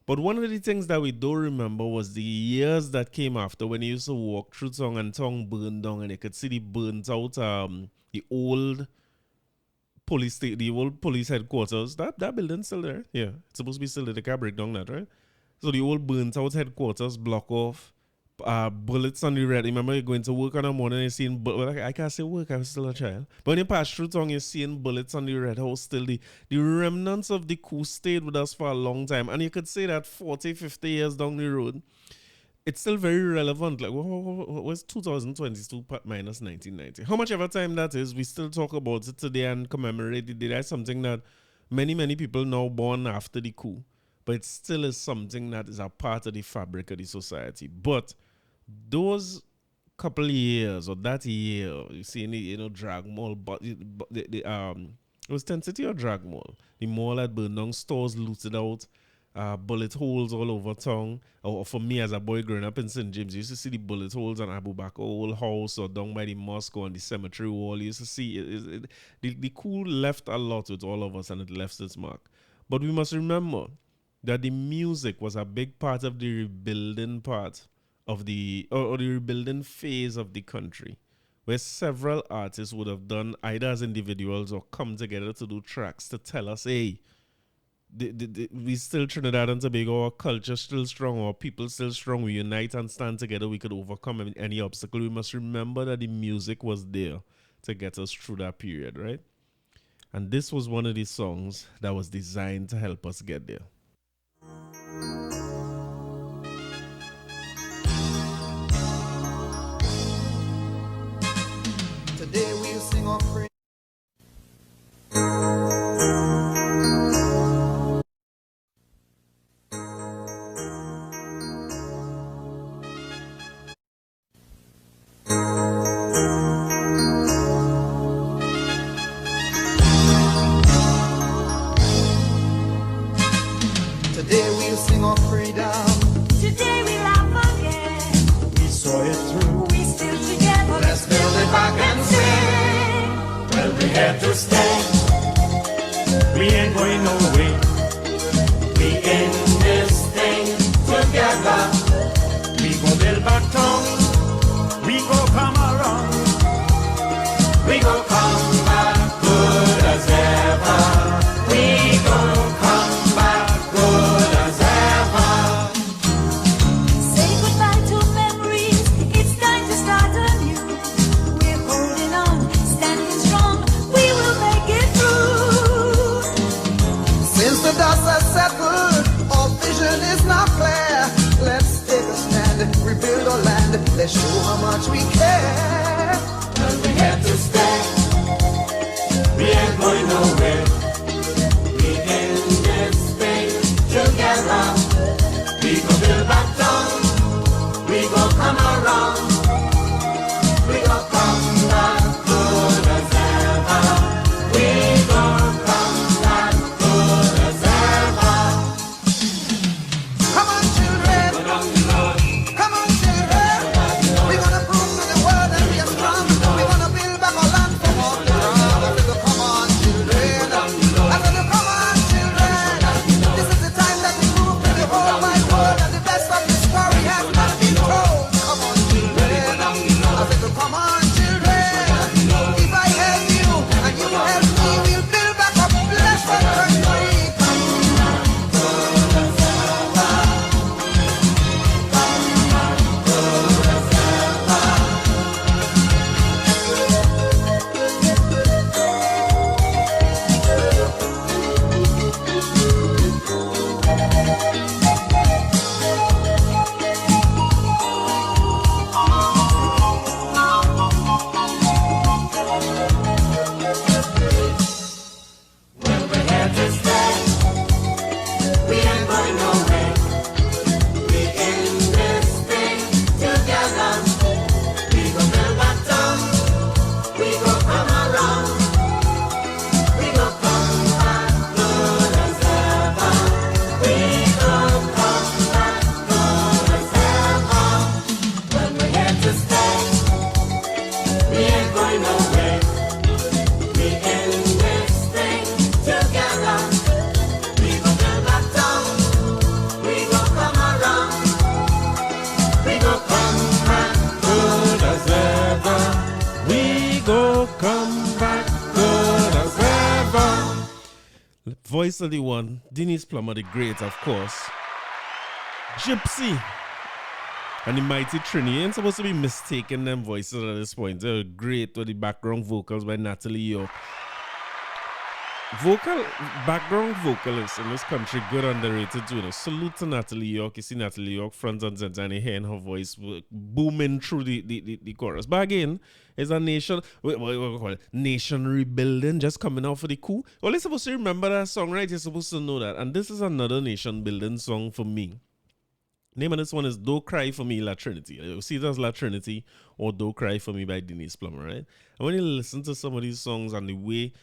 But one of the things that we don't remember was the years that came after when you used to walk through Tongue and Tongue burned down and you could see the burnt out the old the old police headquarters. That building's still there. Yeah, it's supposed to be still there. They can't break down that, right? So the old burnt out headquarters block off. Bullets on the red. Remember you're going to work on a morning and you're seeing I can't say work, I was still a child. But when you pass through Tongue, you're seeing bullets on the red house still. The remnants of the coup stayed with us for a long time. And you could say that 40, 50 years down the road, it's still very relevant. Like, what's 2022 minus 1990? How much ever time that is, we still talk about it today and commemorate it. That's something that many people now born after the coup. But it still is something that is a part of the fabric of the society. But those couple of years or that year, you see any, drag mall, but it was Tent City or drag mall. The mall that burned down, stores looted out, bullet holes all over town. Or for me as a boy growing up in St. James, you used to see the bullet holes on Abubakar old house or down by the mosque or on the cemetery wall. You used to see the coup left a lot with all of us and it left its mark. But we must remember that the music was a big part of the rebuilding part of the rebuilding phase of the country, where several artists would have done either as individuals or come together to do tracks to tell us, hey, we still Trinidad and Tobago, our culture still strong, our people still strong, we unite and stand together, we could overcome any obstacle. We must remember that the music was there to get us through that period, right? And this was one of the songs that was designed to help us get there. Today we'll sing our praise. Today we'll sing our freedom. Today we laugh again. We saw it through. We still together. Let's build it back and sing. Well, we had to stay. We ain't going nowhere. We in this thing together. We go build back town. We go come around. We go come back good as ever. We go come back good as ever. around. We go come back good as ever. We go come back good as ever. Come on, children. Come on, children. We're gonna prove to the world that we are strong. We're gonna build back our land from all the ground. I said, come on, children. I said, come on, children. This is the time that we prove to the whole wide world that the best of the story has not been told. Come on, children. I said, come on, children. If I help you and you help me, we'll build back a blessed country. We're here to stay. We ain't going nowhere. We in this thing together. We go build back down. We go come around. We go come back good as ever. We go come back good as ever. When we're here to stay, we ain't going nowhere. We in this thing together. We go build back down. We go come around. We go come back good as ever. We go come back good as ever. Voice of the one, Denyse Plummer the Great, of course. Gypsy. And the mighty Trini. You ain't supposed to be mistaking them voices at this point. They're great with the background vocals by Natalie York. Background vocalists in this country, good underrated too. You know. Salute to Natalie York. You see Natalie York front and center and you hear her voice booming through the chorus. But again, it's a nation, what we call it? Nation rebuilding, just coming out for the coup. Well, you're supposed to remember that song, right? You're supposed to know that. And this is another nation building song for me. Name of this one is Don't Cry For Me, La Trinity. You see it as La Trinity or Don't Cry For Me by Denyse Plummer, right? And when you listen to some of these songs and the way,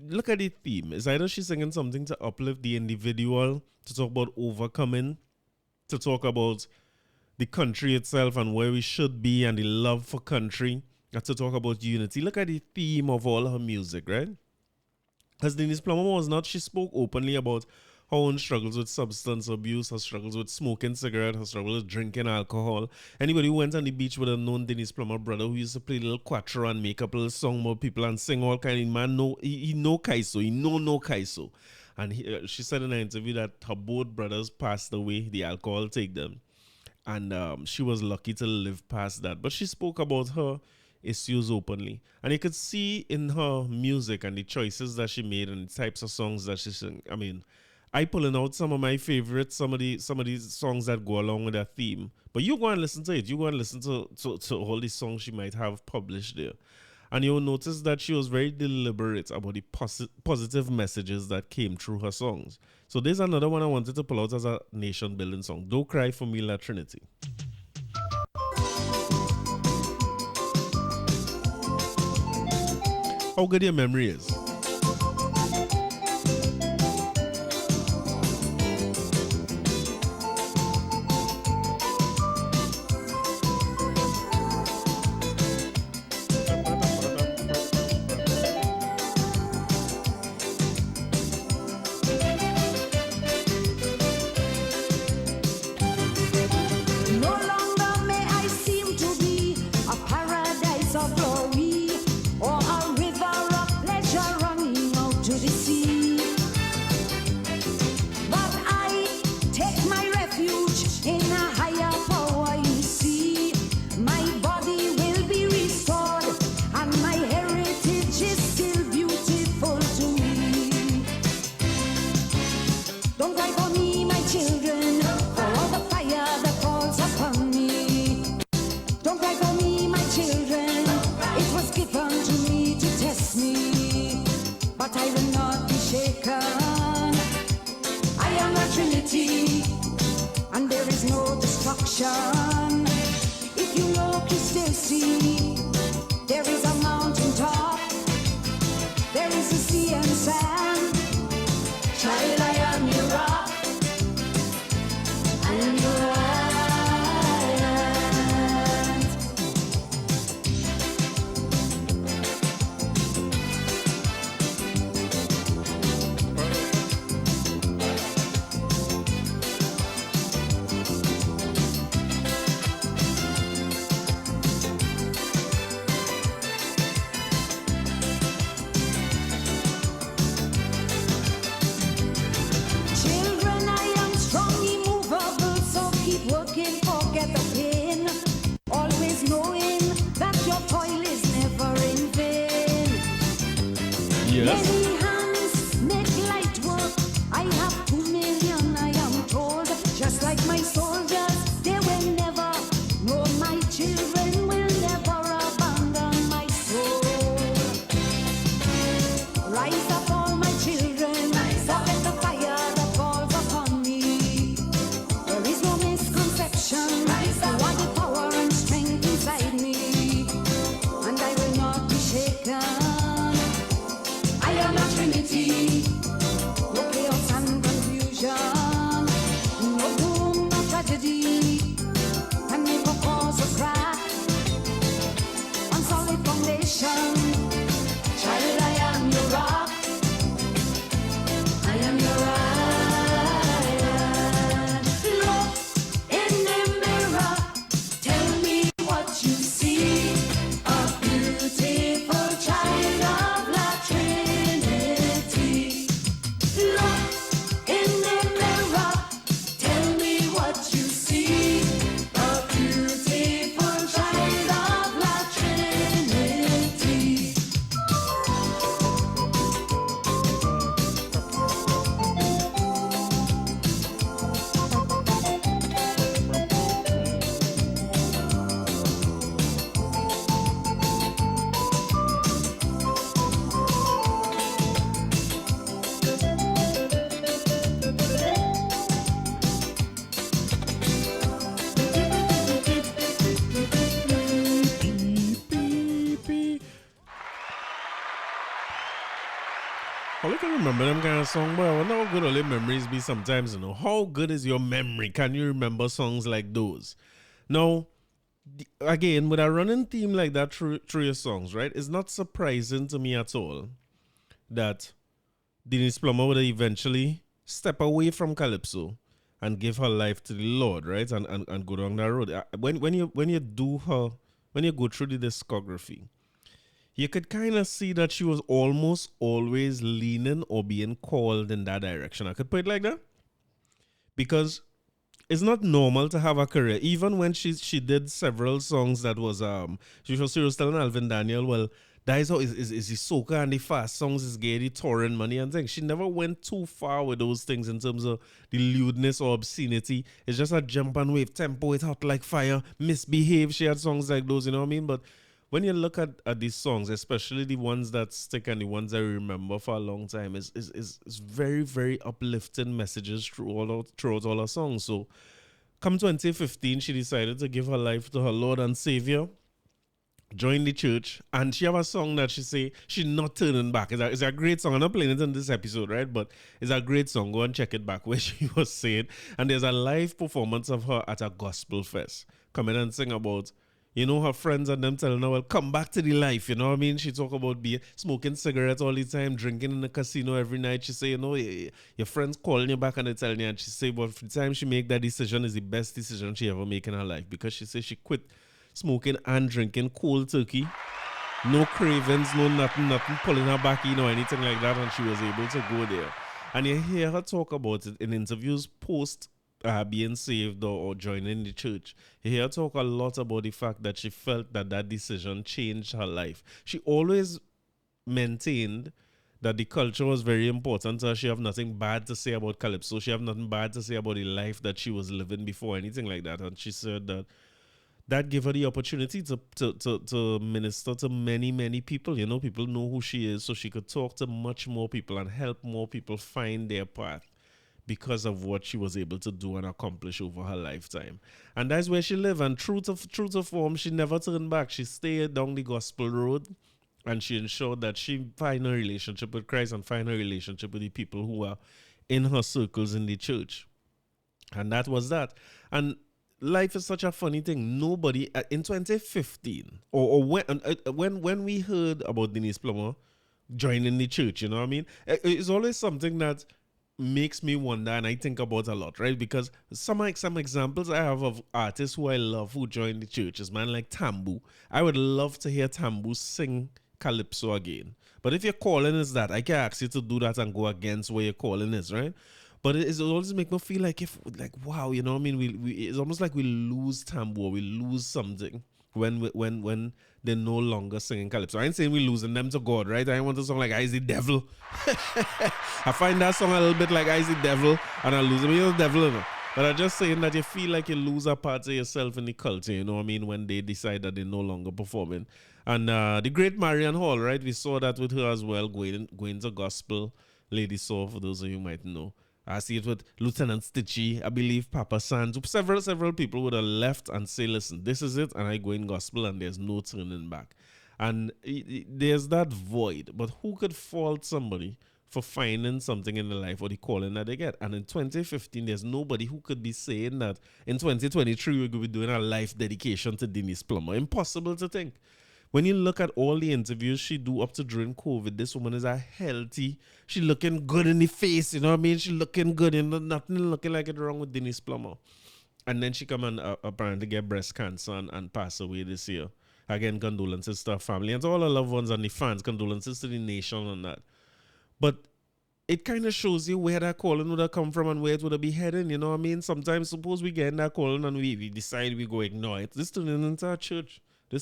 look at the theme. It's either she's singing something to uplift the individual, to talk about overcoming, to talk about the country itself and where we should be and the love for country, and to talk about unity. Look at the theme of all her music, right? Because Denyse Plummer was not, she spoke openly about her own struggles with substance abuse, her struggles with smoking cigarette, her struggles with drinking alcohol. Anybody who went on the beach would have known Denyse Plummer brother who used to play little quattro and make up a little song more people and sing all kind of man. He know Kaiso, he know Kaiso. And she said in an interview that her both brothers passed away, the alcohol take them. And she was lucky to live past that. But she spoke about her issues openly. And you could see in her music and the choices that she made and the types of songs that she sang. I mean, I pulling out some of my favorites, some of these songs that go along with that theme. But you go and listen to it. You go and listen to all these songs she might have published there. And you'll notice that she was very deliberate about the positive messages that came through her songs. So there's another one I wanted to pull out as a nation building song. Don't Cry For Me, La Trinity. How good your memory is. No longer may I seem to be a paradise of glory or a river of pleasure running out to the sea. But I take my refuge in a higher power, you see. My body will be restored and my heritage is still beautiful to me. Don't cry for me, my children, for all the fire that falls upon me. Don't cry for me, my children, it was given to me to test me. But I will not be shaken. I am a Trinity, and there is no destruction. If you look, you still see there is a mountain top, there is a sea and sand. Child, I am your rock, I am your island. Children, I am strong, immovable, so keep working, forget the pain. Always knowing that your toil is never in vain. Yes. Many hands make light work. I have 2 million, I am told. Just like my soldiers, they will never. No, my children will never abandon my soul. Rise up, all my children. Forget the fire that falls upon me. There is no misconception. You are the power and strength inside me, and I will not be shaken. I am a trinity, no chaos and confusion, no doom, no tragedy, can never cause a crack on solid foundation. Child, I am your rock, I am your island. Look in the mirror, tell me what you see. A beautiful child of La Trinity. Look in the mirror, tell me what you see. A beautiful child of La Trinity. All I can remember them kind of song, but I wonder how good all your memories be sometimes, you know. How good is your memory? Can you remember songs like those? Now, again, with a running theme like that through your songs, right? It's not surprising to me at all that Denyse Plummer would eventually step away from Calypso and give her life to the Lord, right? And go down that road. When you go through the discography, you could kind of see that she was almost always leaning or being called in that direction. I could put it like that. Because it's not normal to have a career. Even when she did several songs that was she was telling Alvin Daniel, well, that is how is the soca and the fast songs is gay, the touring money and things. She never went too far with those things in terms of the lewdness or obscenity. It's just a jump and wave tempo, it's hot like fire, misbehave. She had songs like those, you know what I mean? But when you look at these songs, especially the ones that stick and the ones I remember for a long time, is very, very uplifting messages throughout all her songs. So come 2015, she decided to give her life to her Lord and Savior, join the church, and she have a song that she say she's not turning back. It's a great song. I'm not playing it in this episode, right? But it's a great song. Go and check it back where she was saying. And there's a live performance of her at a gospel fest. Come in and sing about, you know, her friends and them telling her, well, come back to the life, you know what I mean? She talk about smoking cigarettes all the time, drinking in the casino every night. She say, you know, your friends calling you back and they telling you, and she say, but the time she make that decision is the best decision she ever make in her life, because she say she quit smoking and drinking cold turkey. No cravings, no nothing pulling her back in or anything like that, and she was able to go there. And you hear her talk about it in interviews post being saved or joining the church. You hear her talk a lot about the fact that she felt that decision changed her life. She always maintained that the culture was very important to her. She have nothing bad to say about Calypso. She have nothing bad to say about the life that she was living before, anything like that. And she said that gave her the opportunity to minister to many, many people. You know, people know who she is, so she could talk to much more people and help more people find their path. because of what she was able to do and accomplish over her lifetime. And that's where she lived. And true to form, she never turned back. She stayed down the gospel road, and she ensured that she find a relationship with Christ and find a relationship with the people who are in her circles in the church. And that was that. And life is such a funny thing. Nobody in 2015 or when we heard about Denyse Plummer joining the church, you know what I mean? It's always something that makes me wonder, and I think about a lot, right? Because some examples I have of artists who I love who joined the churches, man, like Tambu. I would love to hear Tambu sing Calypso again. But if your calling is that, I can ask you to do that and go against where your calling is, right? But it always make me feel like wow, you know what I mean? We it's almost like we lose Tambu, or we lose something when they're no longer singing Calypso. I ain't saying we're losing them to God, right? I want a song like I the Devil. I find that song a little bit like I the Devil, and I lose them. You're the devil, you know? But I'm just saying that you feel like you lose a part of yourself in the culture, you know what I mean, when they decide that they're no longer performing. And the great Marian Hall, right? We saw that with her as well, going to gospel. Lady Saw, for those of you who might know. I see it with Lieutenant Stitchy, I believe Papa Sands. Several people would have left and say, listen, this is it, and I go in gospel, and there's no turning back. And there's that void. But who could fault somebody for finding something in their life or the calling that they get? And in 2015, there's nobody who could be saying that in 2023, we're going to be doing a life dedication to Denyse Plummer. Impossible to think. When you look at all the interviews she do up to during COVID, this woman is a healthy. She looking good in the face, you know what I mean? She looking good, and nothing looking like it wrong with Denyse Plummer. And then she come and apparently get breast cancer and pass away this year. Again, condolences to her family and to all her loved ones and the fans. Condolences to the nation on that. But it kind of shows you where that calling would have come from and where it would have been heading, you know what I mean? Sometimes suppose we get in that calling and we decide we go ignore it. This turning into a church. I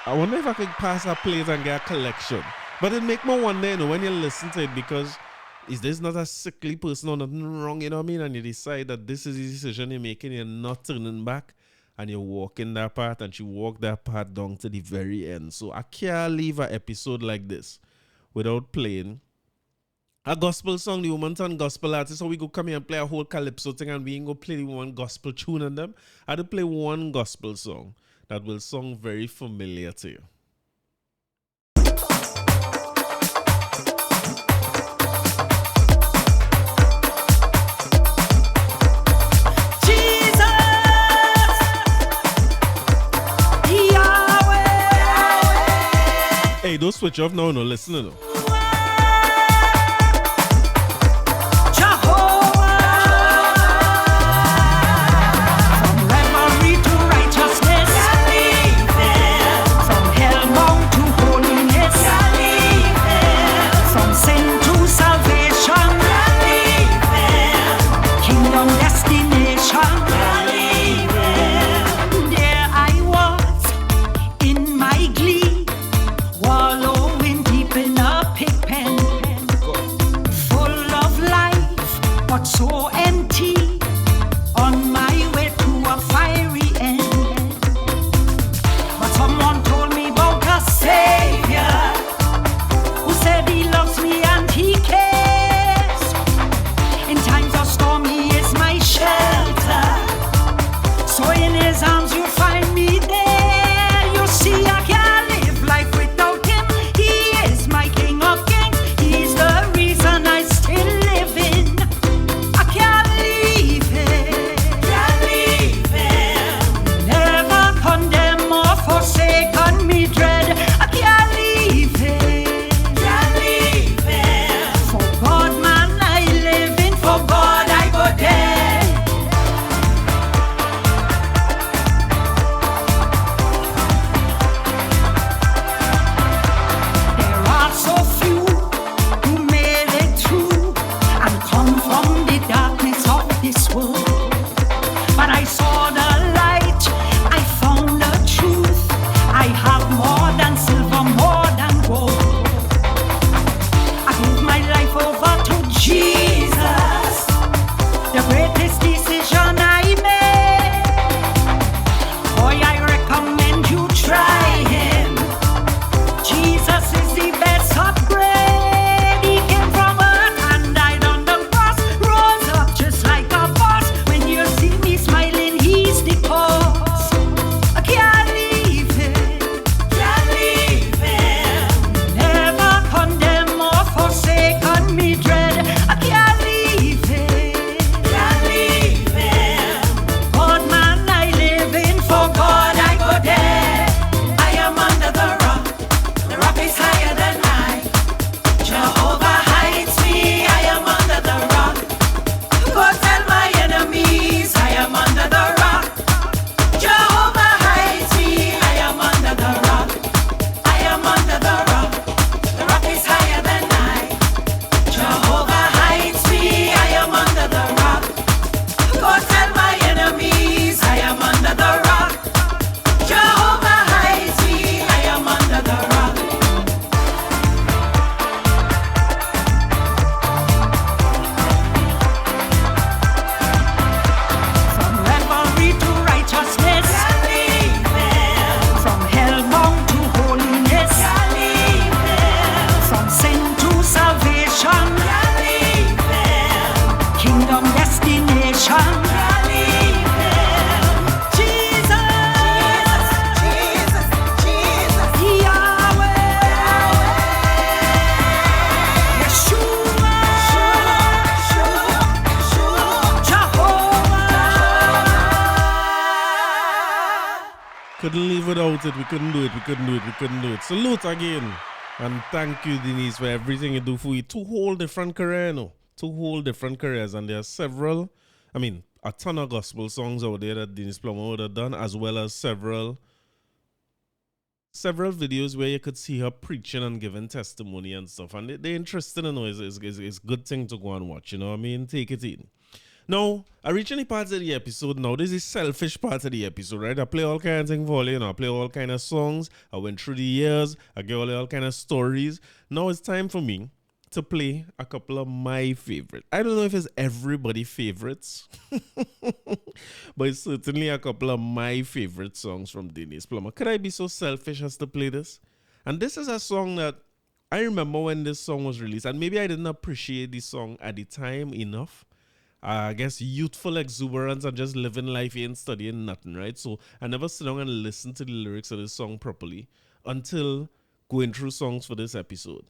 wonder if I could pass a plate and get a collection. But it make me wonder, you know, when you listen to it, because is this not a sickly person or nothing wrong, you know what I mean? And you decide that this is the decision you're making, you're not turning back, and you're walking that path, and you walk that path down to the very end. So I can't leave an episode like this without playing a gospel song. The woman turned gospel artist, so we go come here and play a whole calypso thing, and we ain't go play the one gospel tune on them. I had to play one gospel song that will sound very familiar to you. Jesus, Yahweh. Hey, don't switch off now, no, listen to them. So empty, on my way to a fiery end. But someone told me about a Savior who said he loves me and he cares. In times of storm he is my shelter, so in his arms you'll find me there. You see, I can't live life without him. He is my King of Kings. He's the reason I still live in. I can't leave it. salvation. Believe him. Jesus, Jesus, Jesus, Yahweh, Yeshua, Jehovah. Couldn't live without it. We couldn't do it. Salute again. And thank you, Denyse, for everything you do for you. Two whole different careers, no? Two whole different careers. And there are several, a ton of gospel songs out there that Denyse Plummer would have done, as well as several videos where you could see her preaching and giving testimony and stuff. And they're interesting, you know. It's a good thing to go and watch, you know what I mean? Take it in. Now, I reach any parts of the episode now. This is selfish part of the episode, right? I play all kinds of things for you, I play all kind of songs. I went through the years. I get all kind of stories. Now it's time for me to play a couple of my favorites. I don't know if it's everybody's favorites, but it's certainly a couple of my favorite songs from Denyse Plummer. Could I be so selfish as to play this? And this is a song that I remember when this song was released, and maybe I didn't appreciate the song at the time enough. I guess youthful exuberance and just living life ain't studying nothing, right? So I never sit down and listen to the lyrics of this song properly until going through songs for this episode.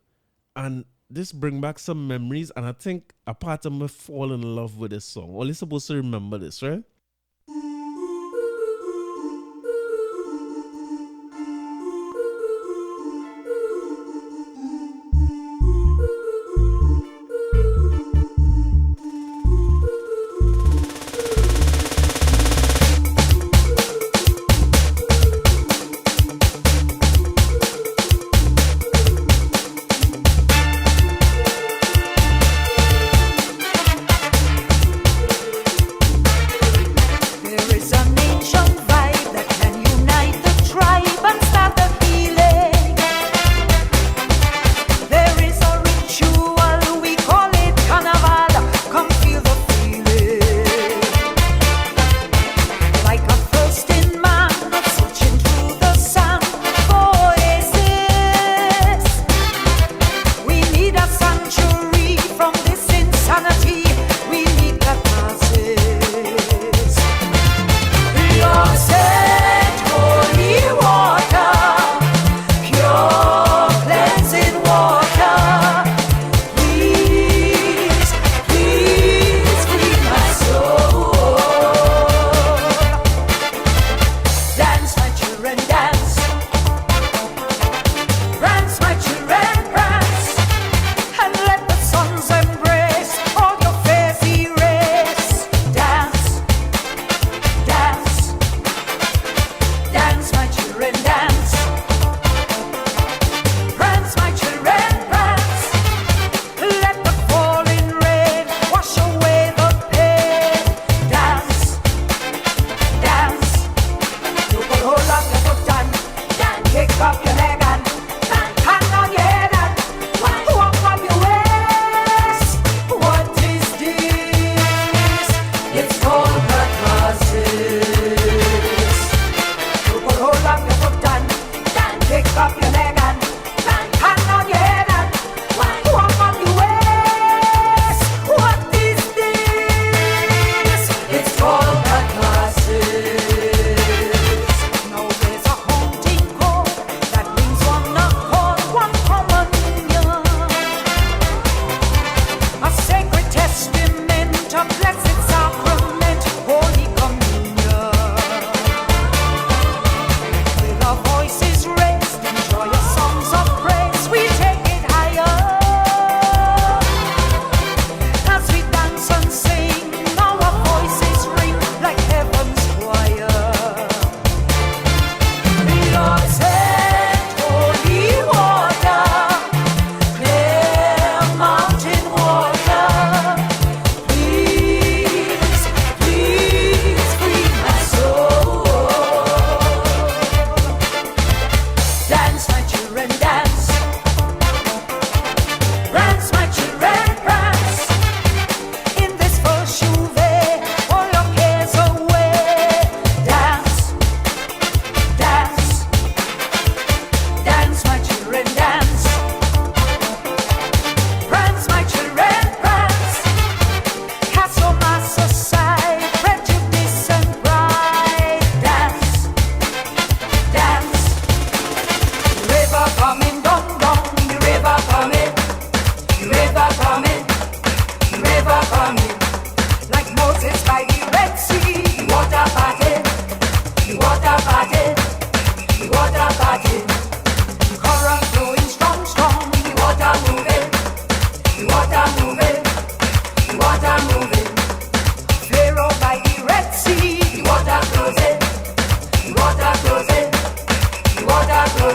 And this bring back some memories, and I think a part of me fall in love with this song. Only supposed to remember this, right?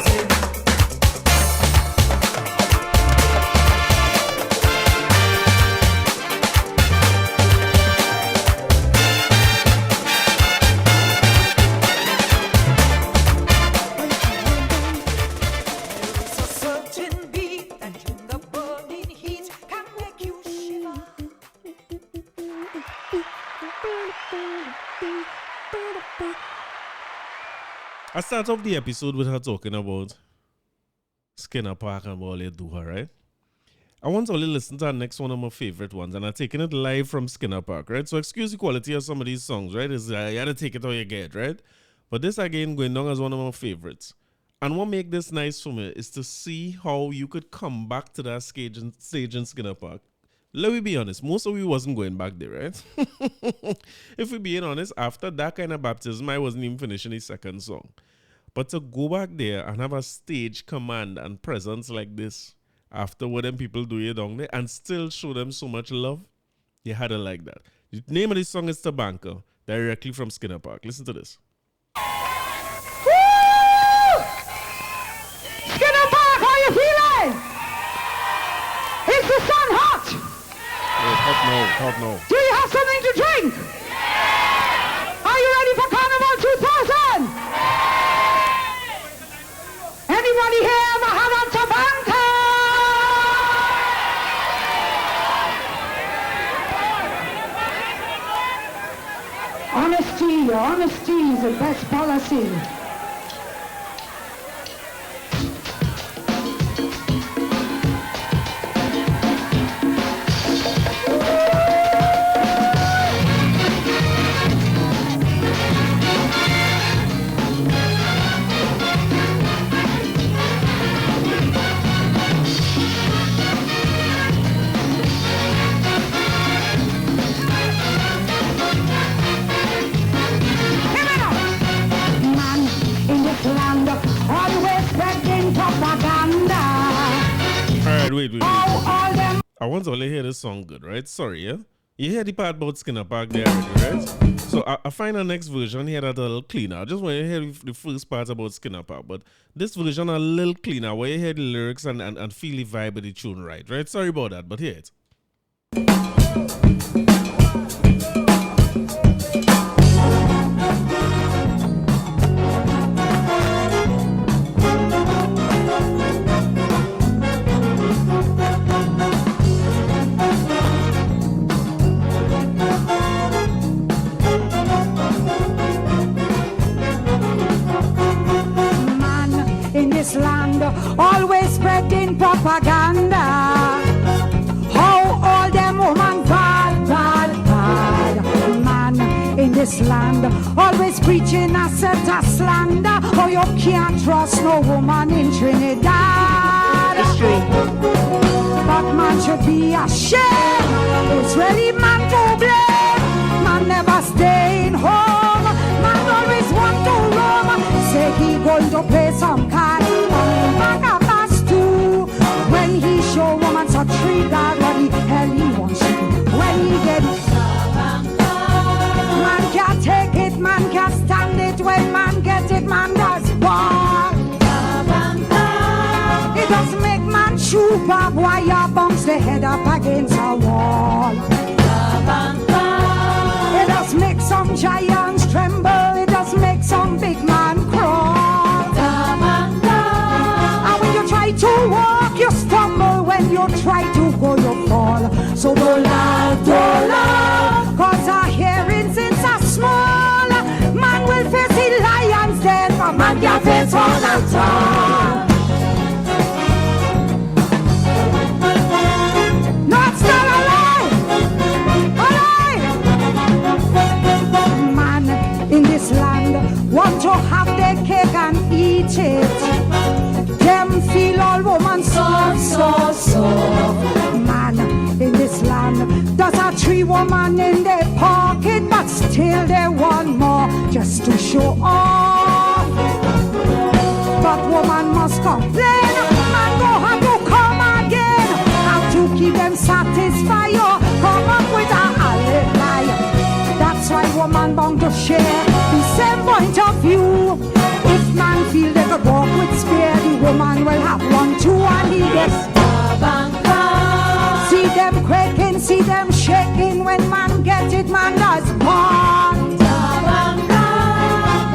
policy. There's a certain beat that in the burning heat can make you shiver. I start off the episode with her talking about Skinner Park and what they do her, right? I want to only listen to our next one of my favorite ones, and I'm taking it live from Skinner Park, right? So excuse the quality of some of these songs, right? You gotta take it how you get, right? But this again going down as one of my favorites. And what make this nice for me is to see how you could come back to that stage in Skinner Park. Let me be honest, most of we wasn't going back there, right? If we being honest, after that kind of baptism, I wasn't even finishing the second song. But to go back there and have a stage command and presence like this, after what them people do you down there, and still show them so much love, you had to like that. The name of this song is Tabanca, directly from Skinner Park. Listen to this. Skinner Park, how you feeling? Is the sun hot? Hot no. Do you have something to drink? Are you ready for Carnival 2000? Anybody here ever had a Tabanca? Honesty is the best policy. Wait. I want to only hear this song good, right? Sorry, yeah? You hear the part about Skinner Park there already, right? So I find the next version here that a little cleaner. I just want to hear the first part about Skinner Park, but this version a little cleaner, where you hear the lyrics and feel the vibe of the tune right? Sorry about that, but hear it. This land always spreading propaganda. How all them woman bad. Man in this land always preaching a set of slander. Oh, you can't trust no woman in Trinidad. It's true. But man should be ashamed. It's really man to blame. Man never staying home. Man always want to roam. Say he going to play some card. When he show woman so treat that what the hell he wants to do. When he get man can't take it, man can't stand it. When man get it, man does ball. It does make man chew barbed wire, bounce the head up against a wall. It does make some giants tremble. It does make some big man crawl. To walk, you stumble. When you try to go, you fall. So don't laugh, cause our hearing since a small. Man will face the lions then, but man can face all and tall. Not still alive. Man in this land want to have their cake and eat it. Them feel all woman soft. Man in this land does a 3 woman in their pocket, but still they want more just to show off. But woman must complain. Man go have to come again. How to keep them satisfied or come up with a alibi. That's why woman bound to share the same point of view. If man feel they could walk with spear, the woman will have one too, and he gets see them quaking, see them shaking. When man gets it, man does born.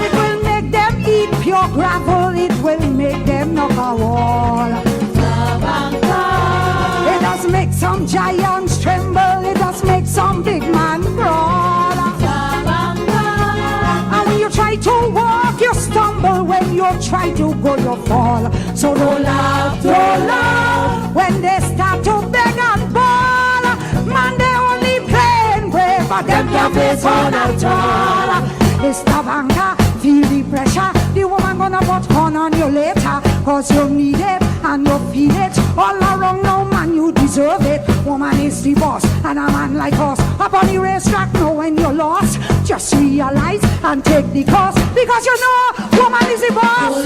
It will make them eat pure gravel, it will make them knock a wall. It does make some giants tremble, it does make some big man crawl. And when you try to walk, you stumble. When you try to go, you fall. So don't laugh, when they start to beg and bawl. Man, they only playing brave, but them can't face on at all. It's the banker, feel the pressure. The woman gonna put corn on you later, cause you need it and you feel it. All around now, man, you deserve it. Woman is the boss, and a man like us. Up on the racetrack, know when you're lost. Just realize and take the course, because you know, woman is the boss.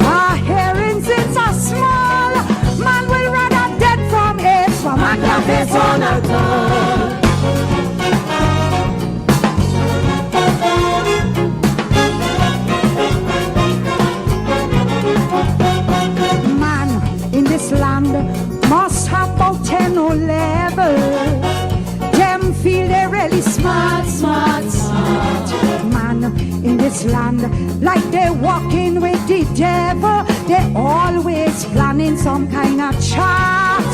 Our hearings, it's a small. Man will rather dead from AIDS, for man can face on at all. This land must have about 10 or 11. Them feel they really smart. Man, in this land, like they're walking with the devil. They're always planning some kind of chart.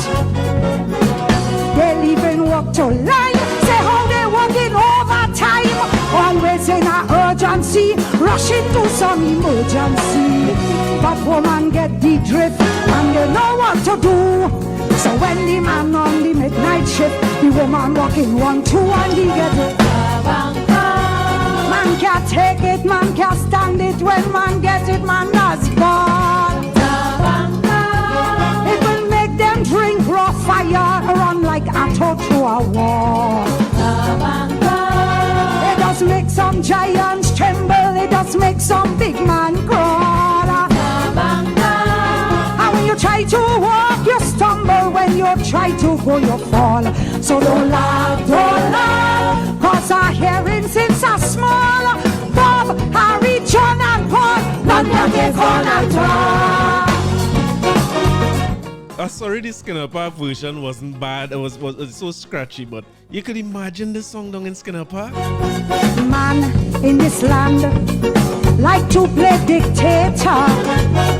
They leaving work to line, say how they working overtime. Always in a urgency, rushing to some emergency. But woman get the drift, and they know what to do. So when the man on the midnight shift, the woman walking 1, 2, and he get it. Man can't take it, man can't stand it. When man gets it, man does ball. It will make them drink raw fire, run like Atto through a wall. It does make some giants tremble, it does make some big man crawl. And when you try to walk, you stumble. When you try to go, you fall. So don't laugh, cause our hearing since are small. Bob, Harry, John and Paul, none can take on at all. Sorry, the Skinner Park version wasn't bad. It was so scratchy, but you could imagine this song down in Skinner Park. Man in this land like to play dictator,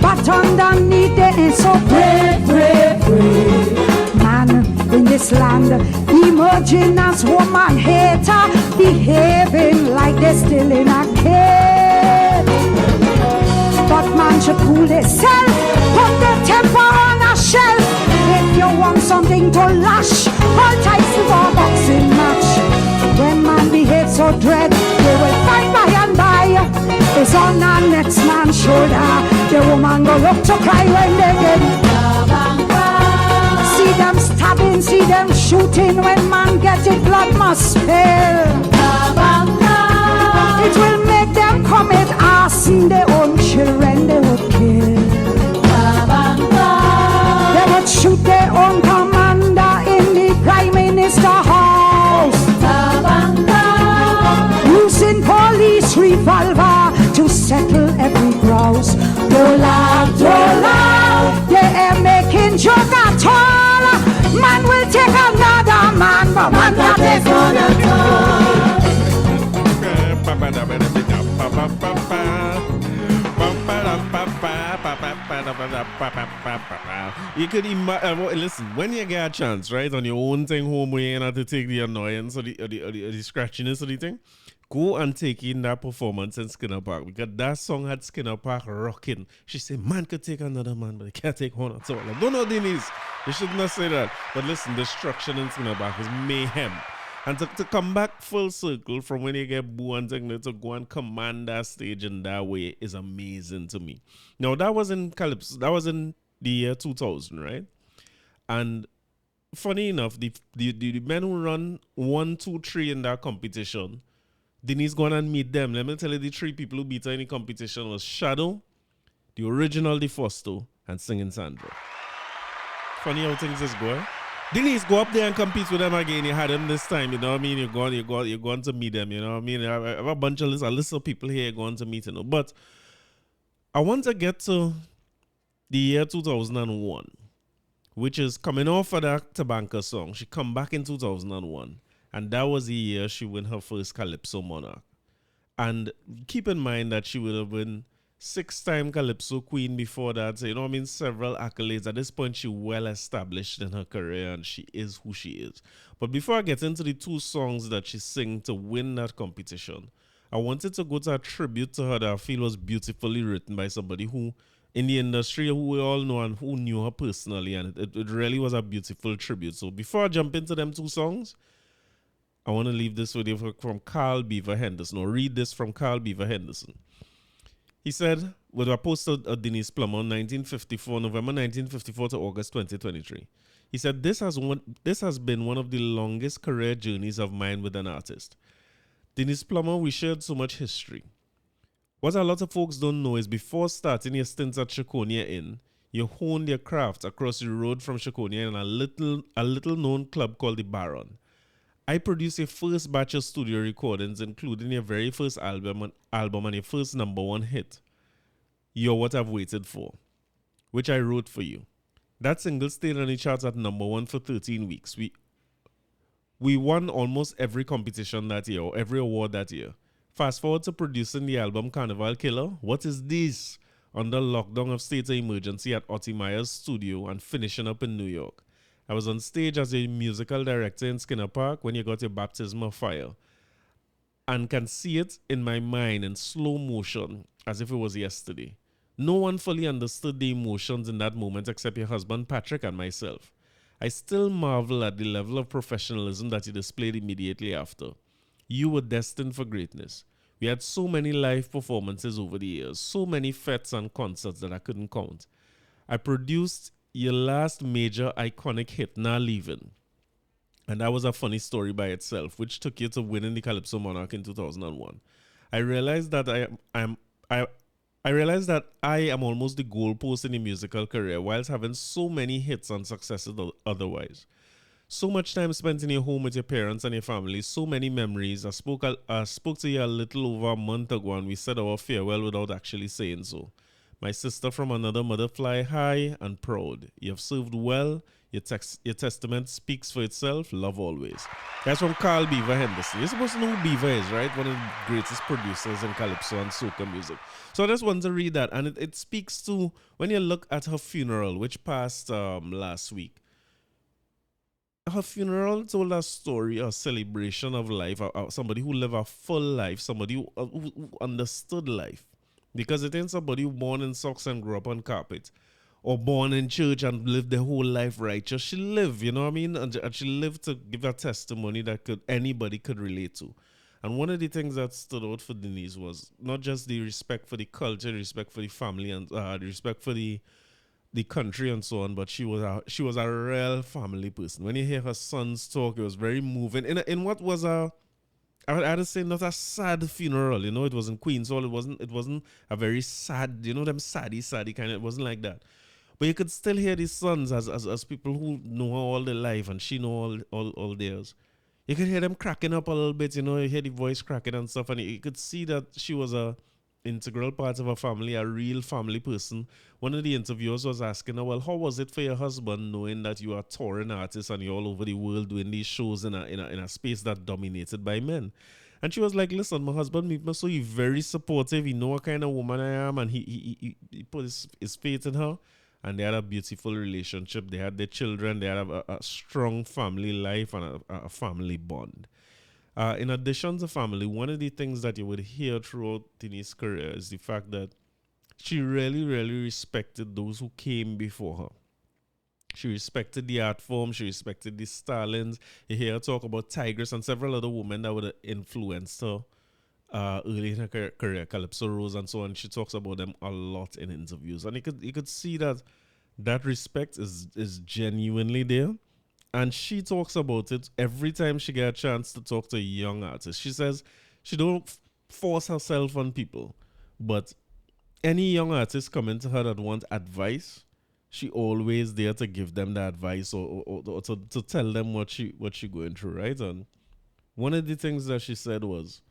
but underneath they ain't so brave. Man in this land emerging as woman hater, behaving like they're still in a cave. But man should cool himself, put the temper on a shelf. If you want something to lash, all Tyson for a boxing match. When man behaves so dread, they will fight by and by. It's on the next man's shoulder. The woman go look to cry when they get see them stabbing, see them shooting. When man gets it, blood must spill. It will make them commit arson. Their own children they would kill. They would shoot their own commander in the Prime Minister house. Using police revolver to settle every grouse. Dola, they are making joke at all. Man will take another man, but man not take on at all. You could imagine, listen, when you get a chance, right, on your own thing home where you have to take the annoyance or the scratchiness or the thing, go and take in that performance in Skinner Park, because that song had Skinner Park rocking. She said, man could take another man, but they can't take one at all. Like, don't know, Denyse. You should not say that. But listen, destruction in Skinner Park is mayhem. And to come back full circle from when you get Boo and Techno to go and command that stage in that way is amazing to me. Now, that was in Calypso. That was in the year 2000, right? And funny enough, the men who run 1, 2, 3 in that competition, Denyse gone and meet them. Let me tell you, the 3 people who beat her in the competition was Shadow, the original DeFosto, and Singing Sandra. Funny how things is going. Denyse, go up there and compete with them again. You had them this time, you know what I mean? You're going to meet them, you know what I mean? I have a bunch of a list of people here going to meet, you know. But I want to get to the year 2001, which is coming off of that Tabanka song. She come back in 2001, and that was the year she won her first Calypso Monarch. And keep in mind that she would have been 6-time Calypso Queen before that. So, you know what I mean? Several accolades. At this point, she well established in her career and she is who she is. But before I get into the 2 songs that she sang to win that competition, I wanted to go to a tribute to her that I feel was beautifully written by somebody who, in the industry, who we all know and who knew her personally. And it really was a beautiful tribute. So before I jump into them 2 songs, I want to leave this with you from Carl Beaver Henderson, or read this from Carl Beaver Henderson. He said, with a post of Denyse Plummer, November 1954 to August 2023. He said, this has been one of the longest career journeys of mine with an artist. Denyse Plummer, we shared so much history. What a lot of folks don't know is before starting your stints at Chaconia Inn, you honed your craft across the road from Chaconia in a little known club called the Baron. I produced your first batch of studio recordings, including your very first album and your first #1 hit, You're What I've Waited For, which I wrote for you. That single stayed on the charts at #1 for 13 weeks. We won almost every competition that year, or every award that year. Fast forward to producing the album Carnival Killer, What Is This? Under lockdown of state of emergency at Otti Meyer's studio and finishing up in New York. I was on stage as a musical director in Skinner Park when you got your baptism of fire, and can see it in my mind in slow motion as if it was yesterday. No one fully understood the emotions in that moment except your husband Patrick and myself. I still marvel at the level of professionalism that you displayed immediately after. You were destined for greatness. We had so many live performances over the years, so many fetes and concerts that I couldn't count. I produced your last major iconic hit, Now Leaving. And that was a funny story by itself, which took you to winning the Calypso Monarch in 2001. I realized that I am almost the goalpost in the musical career, whilst having so many hits and successes otherwise. So much time spent in your home with your parents and your family, so many memories. I spoke to you a little over a month ago and we said our farewell without actually saying so. My sister from another mother, fly high and proud. You have served well. Your testament speaks for itself. Love always. That's from Carl Beaver Henderson. You're supposed to know who Beaver is, right? One of the greatest producers in calypso and soca music. So I just wanted to read that. And it speaks to, when you look at her funeral, which passed last week. Her funeral told a story, a celebration of life, somebody who lived a full life, somebody who understood life. Because it ain't somebody who born in socks and grew up on carpet, or born in church and lived their whole life righteous. She lived, you know what I mean? And she lived to give a testimony that anybody could relate to. And one of the things that stood out for Denyse was not just the respect for the culture, the respect for the family, and the respect for the country and so on, but she was a real family person. When you hear her sons talk, it was very moving. In what was I had to say, not a sad funeral, you know. It was in Queens Hall. It wasn't a very sad, you know, them saddy kind of. It wasn't like that. But you could still hear the sons as people who know her all their life, and she know all theirs. You could hear them cracking up a little bit, you know. You hear the voice cracking and stuff, and you could see that she was a integral part of her family, a real family person. One of the interviewers was asking her, well, how was it for your husband knowing that you are a touring artist and you're all over the world doing these shows in a space that dominated by men? And she was like, listen, my husband, so he's very supportive. He know what kind of woman I am, and he put his faith in her. And they had a beautiful relationship. They had their children. They had a strong family life and a family bond. In addition to family, one of the things that you would hear throughout Denyse's career is the fact that she really, really respected those who came before her. She respected the art form. She respected the Stalins. You hear her talk about Tigress and several other women that would have influenced her early in her career, Calypso Rose and so on. She talks about them a lot in interviews. And you could see that respect is genuinely there. And she talks about it every time she gets a chance to talk to a young artist. She says she don't force herself on people, but any young artist coming to her that want advice, she always there to give them the advice or to tell them what she going through, right? And one of the things that she said was,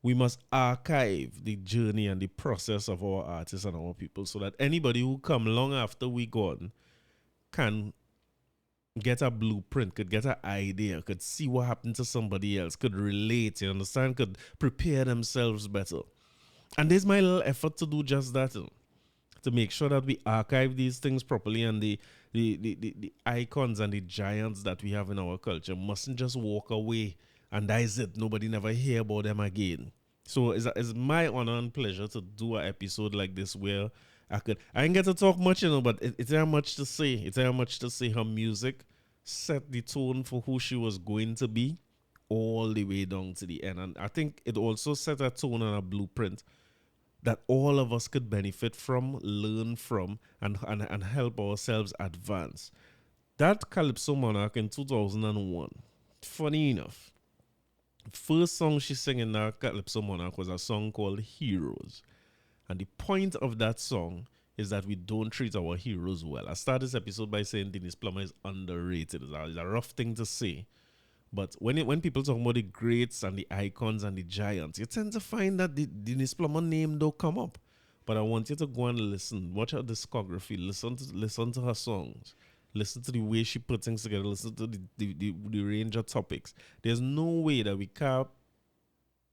we must archive the journey and the process of our artists and our people so that anybody who come long after we gone can get a blueprint, could get an idea, could see what happened to somebody else, could relate, you understand, could prepare themselves better. And there's my little effort to do just that, to make sure that we archive these things properly, and the icons and the giants that we have in our culture mustn't just walk away and that is it. Nobody never hear about them again. So it's my honor and pleasure to do an episode like this where I didn't get to talk much, but it's not much to say. It's not much to say. Her music set the tone for who she was going to be all the way down to the end. And I think it also set a tone and a blueprint that all of us could benefit from, learn from, and help ourselves advance. That Calypso Monarch in 2001, funny enough, first song she sang in that Calypso Monarch was a song called Heroes. And the point of that song is that we don't treat our heroes well. I started this episode by saying Denyse Plummer is underrated. It's a rough thing to say. But when people talk about the greats and the icons and the giants, you tend to find that the Denyse Plummer name don't come up. But I want you to go and listen. Watch her discography. Listen to her songs. Listen to the way she puts things together. Listen to the range of topics. There's no way that we can't...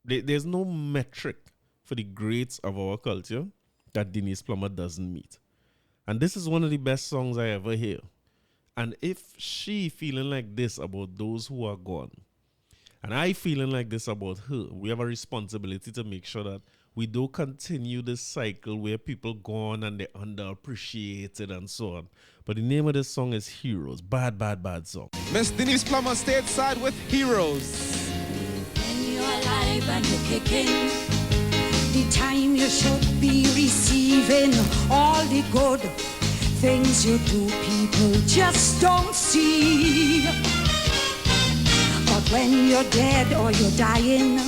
There's no metric for the greats of our culture that Denyse Plummer doesn't meet. And this is one of the best songs I ever hear. And if she feeling like this about those who are gone, and I feeling like this about her, we have a responsibility to make sure that we don't continue this cycle where people gone and they're underappreciated and so on. But the name of this song is Heroes. Bad song. Miss Denyse Plummer stateside with Heroes. When you're alive and you're kicking, the time you should be receiving all the good things you do, people just don't see. But when you're dead or you're dying,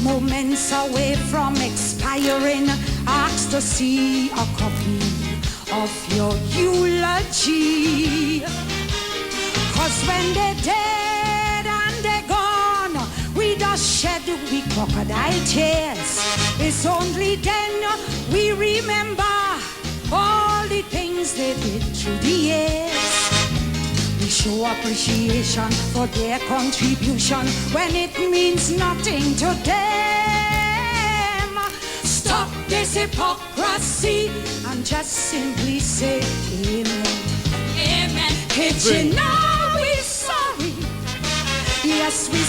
moments away from expiring, ask to see a copy of your eulogy. 'Cause when they're dead and they're gone, we just shed we crocodile tears. It's only then we remember all the things they did through the years. We show appreciation for their contribution when it means nothing to them. Stop this hypocrisy and just simply say amen. Amen. If you know we're sorry, yes, we're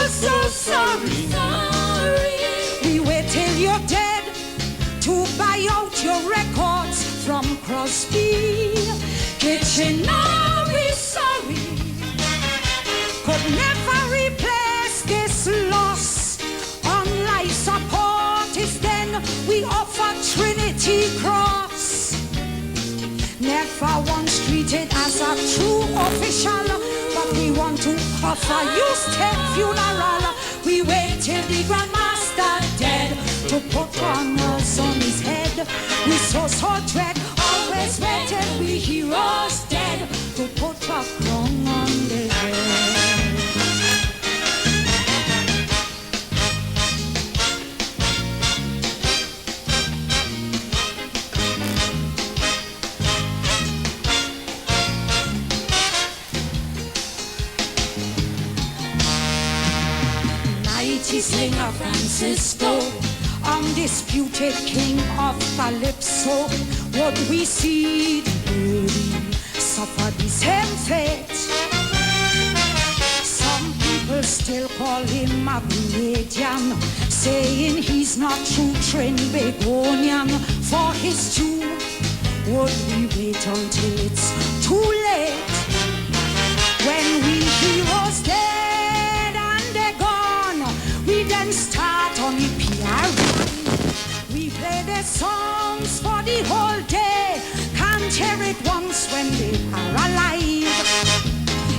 so sorry. We wait till you're dead to buy out your records from Crosby. Kitchen, now we're sorry. Could never replace this loss. On life support is then we offer Trinity Cross. Never once treated as a true official, but we want to offer you state funeral. We wait till the Grandmaster dead to put honors on his head. We so dread, always wait till we heroes dead to put a crown on the head. Mighty singer Francisco, undisputed king of Calypso, would we see the baby suffer the same fate? Some people still call him a Grenadian, saying he's not true Trinbagonian for his Jew. Would we wait until it's too late? When we heroes dead and they're gone, we then start on the PR. We play their songs for the whole day, can't hear it once when they are alive.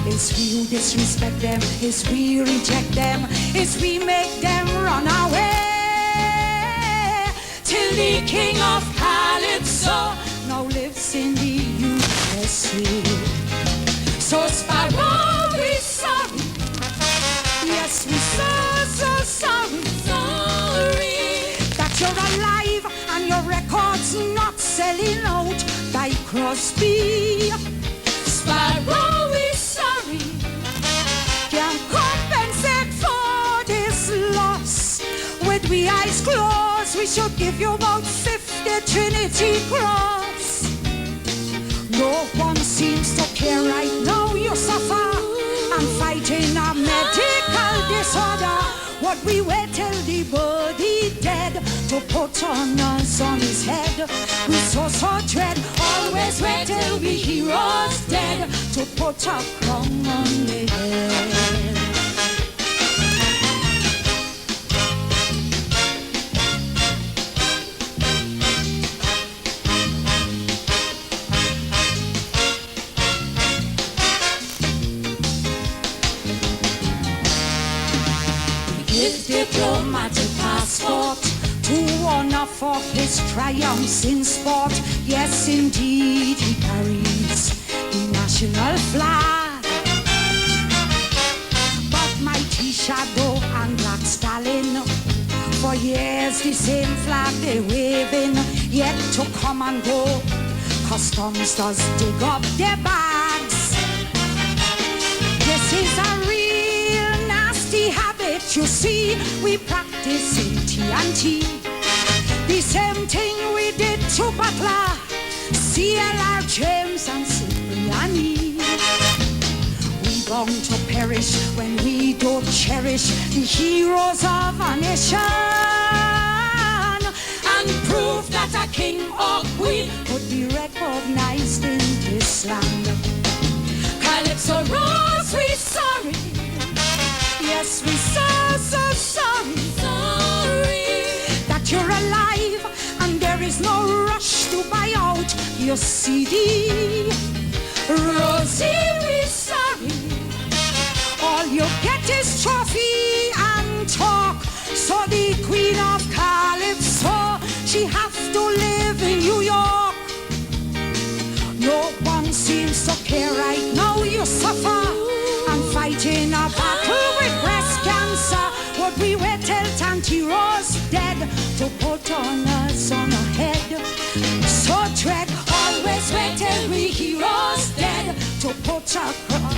It's we who disrespect them, it's we reject them, it's we make them run away. Till the king of Calypso now lives in the So Sparrow, we sorry. Yes, we so sorry. Sorry that you're alive and your record's not selling out by Crosby. Sparrow, we sorry. Can't compensate for this loss. With we eyes closed, we should give you about 50 Trinity Cross. No one seems to care right now. You suffer and fighting a medical disorder. What we wait till the body dead to put on us on his head. We so dread. Always wait till we heroes dead to put a crown on the head. His diplomatic passport to honor for his triumphs in sport. Yes, indeed, he carries the national flag. But mighty Shadow and Black Stalin, for years the same flag they waving, yet to come and go. Customs does dig up their bags. This is a real nasty habit, you see. We practice in TNT. The same thing we did to Butler, CLR, James and Cipriani. We bound to perish when we don't cherish the heroes of a nation and prove that a king or queen would be recognized in this land. Calypso Rose, we sorry. Yes, we so sorry. Sorry that you're alive and there is no rush to buy out your CD. Rosie, we sorry. All you get is trophy and talk. So the Queen of Calypso, she has to live in New York. No one seems to care right now. You suffer and fighting a battle with breast cancer. Would we wait till Tanty Rose dead to put on us on a head? So dread, always wait till we heroes dead to put a cross.